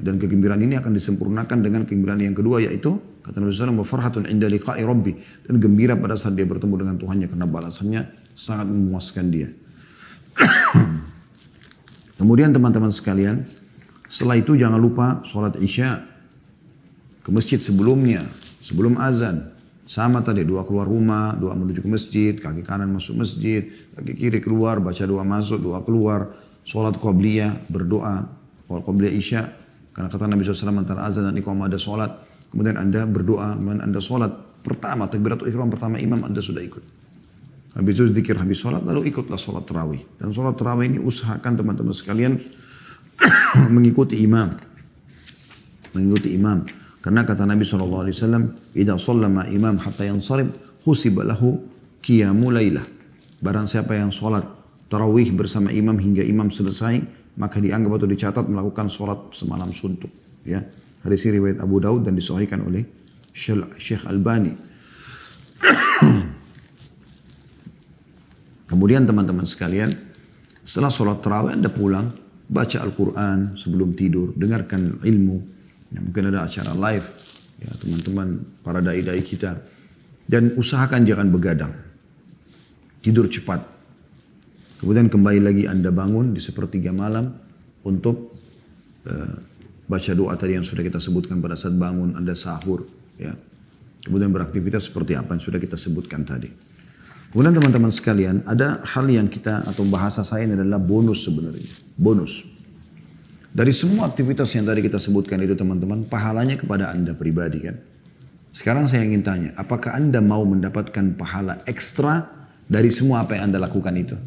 Dan kegembiraan ini akan disempurnakan dengan kegembiraan yang kedua. Yaitu kata Nabi SAW. Farhatun inda liqa'i rabbi. Dan gembira pada saat dia bertemu dengan Tuhannya. Karena balasannya sangat memuaskan dia. Kemudian teman-teman sekalian, setelah itu jangan lupa sholat isya ke masjid sebelumnya, sebelum azan. Sama tadi, doa keluar rumah, doa menuju ke masjid, kaki kanan masuk masjid, kaki kiri keluar, baca doa masuk, doa keluar, sholat qobliyah, berdoa, sholat qobliyah isya. Karena kata Nabi SAW antara azan dan iqamah ada sholat, kemudian Anda berdoa, kemudian Anda sholat pertama, takbiratul ihram pertama imam Anda sudah ikut. Habis itu zikir habis sholat, lalu ikutlah sholat tarawih. Dan sholat tarawih ini usahakan teman-teman sekalian mengikuti imam. Mengikuti imam. Karena kata Nabi SAW, Idza shallama imam hatta yansarib, husiba lahu qiyamu lailah. Barang siapa yang sholat tarawih bersama imam hingga imam selesai, maka dianggap atau dicatat melakukan sholat semalam suntuk. Ya. Hadis ini riwayat Abu Daud dan disahihkan oleh Syekh Albani. Kemudian teman-teman sekalian, setelah sholat tarawih Anda pulang, baca Al-Quran sebelum tidur, dengarkan ilmu. Ya, mungkin ada acara live, ya teman-teman para dai-dai kita. Dan usahakan jangan begadang. Tidur cepat. Kemudian kembali lagi Anda bangun di sepertiga malam untuk baca doa tadi yang sudah kita sebutkan pada saat bangun, Anda sahur. Ya. Kemudian beraktivitas seperti apa yang sudah kita sebutkan tadi. Kemudian teman-teman sekalian, ada hal yang kita, atau bahasa saya ini adalah bonus sebenarnya. Bonus. Dari semua aktivitas yang tadi kita sebutkan itu teman-teman, pahalanya kepada Anda pribadi kan. Sekarang saya ingin tanya, apakah Anda mau mendapatkan pahala ekstra dari semua apa yang Anda lakukan itu?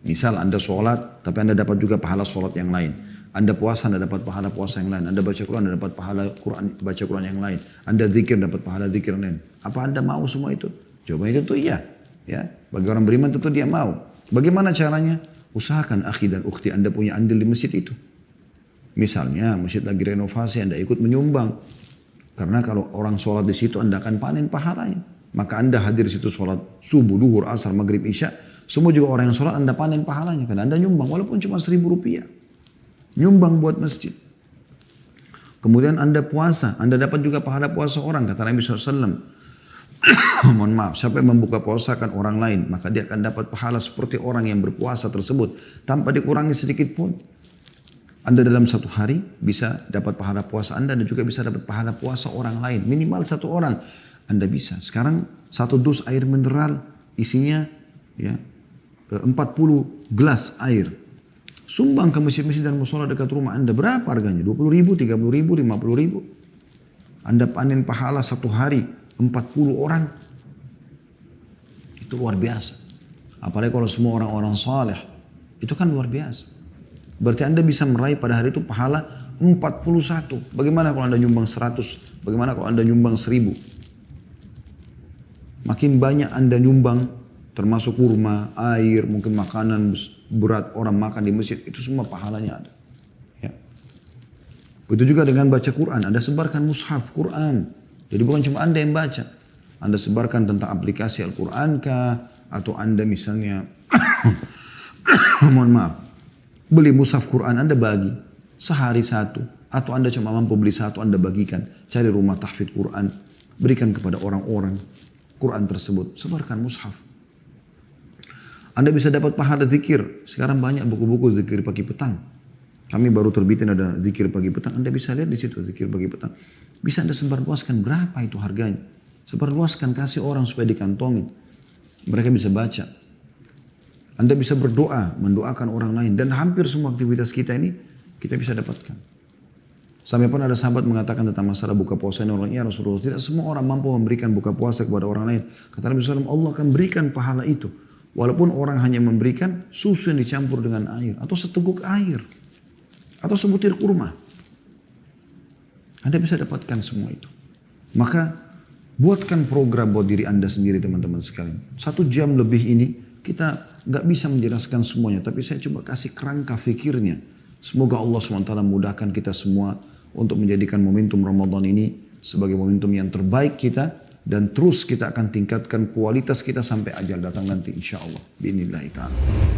Misal Anda sholat, tapi Anda dapat juga pahala sholat yang lain. Anda puasa, Anda dapat pahala puasa yang lain. Anda baca Quran, Anda dapat pahala Quran, baca Quran yang lain. Anda zikir, dapat pahala zikir yang lain. Apa Anda mau semua itu? Jawabannya tentu iya. Ya, bagi orang beriman tentu dia mau. Bagaimana caranya? Usahakan akhi dan ukhti Anda punya andil di masjid itu. Misalnya masjid lagi renovasi, Anda ikut menyumbang. Karena kalau orang sholat di situ Anda akan panen pahalanya. Maka Anda hadir di situ sholat subuh, duhur, asar, maghrib, isya. Semua juga orang yang sholat Anda panen pahalanya. Karena Anda nyumbang walaupun cuma 1.000 rupiah. Nyumbang buat masjid. Kemudian Anda puasa. Anda dapat juga pahala puasa orang. Kata Nabi SAW. Mohon maaf. Siapa yang membuka puasa kan orang lain. Maka dia akan dapat pahala seperti orang yang berpuasa tersebut. Tanpa dikurangi sedikit pun. Anda dalam satu hari bisa dapat pahala puasa Anda. Dan juga bisa dapat pahala puasa orang lain. Minimal satu orang. Anda bisa. Sekarang satu dus air mineral isinya ya 40 gelas air. Sumbang ke masjid-masjid dan musola dekat rumah Anda. Berapa harganya? 20.000, 30.000, 50.000. Anda panen pahala satu hari 40 orang. Itu luar biasa. Apalagi kalau semua orang-orang saleh. Itu kan luar biasa. Berarti Anda bisa meraih pada hari itu pahala 41. Bagaimana kalau Anda nyumbang 100? Bagaimana kalau Anda nyumbang 1.000? Makin banyak Anda nyumbang, termasuk kurma, air, mungkin makanan berat orang makan di masjid, itu semua pahalanya ada. Ya. Begitu juga dengan baca Quran, Anda sebarkan mushaf Quran. Jadi bukan cuma Anda yang baca. Anda sebarkan tentang aplikasi Al-Quran kah, atau Anda misalnya, mohon maaf, beli mushaf Quran Anda bagi, sehari satu. Atau Anda cuma mampu beli satu, Anda bagikan. Cari rumah tahfidz Quran, berikan kepada orang-orang Quran tersebut, sebarkan mushaf. Anda bisa dapat pahala zikir. Sekarang banyak buku-buku zikir pagi petang. Kami baru terbitin ada zikir pagi petang. Anda bisa lihat di situ zikir pagi petang. Bisa Anda sebarluaskan, berapa itu harganya. Sebarluaskan, kasih orang supaya dikantongin. Mereka bisa baca. Anda bisa berdoa, mendoakan orang lain. Dan hampir semua aktivitas kita ini kita bisa dapatkan. Sampai pun ada sahabat mengatakan tentang masalah buka puasa ini, orang, ya Rasulullah, tidak semua orang mampu memberikan buka puasa kepada orang lain. Kata Nabi SAW, Allah akan berikan pahala itu. Walaupun orang hanya memberikan susu yang dicampur dengan air. Atau seteguk air. Atau sebutir kurma. Anda bisa dapatkan semua itu. Maka buatkan program buat diri Anda sendiri teman-teman sekalian. 1 jam lebih ini kita gak bisa menjelaskan semuanya. Tapi saya coba kasih kerangka fikirnya. Semoga Allah SWT mudahkan kita semua untuk menjadikan momentum Ramadan ini sebagai momentum yang terbaik kita. Dan terus kita akan tingkatkan kualitas kita sampai ajal datang nanti insya Allah. Bismillahirrahmanirrahim.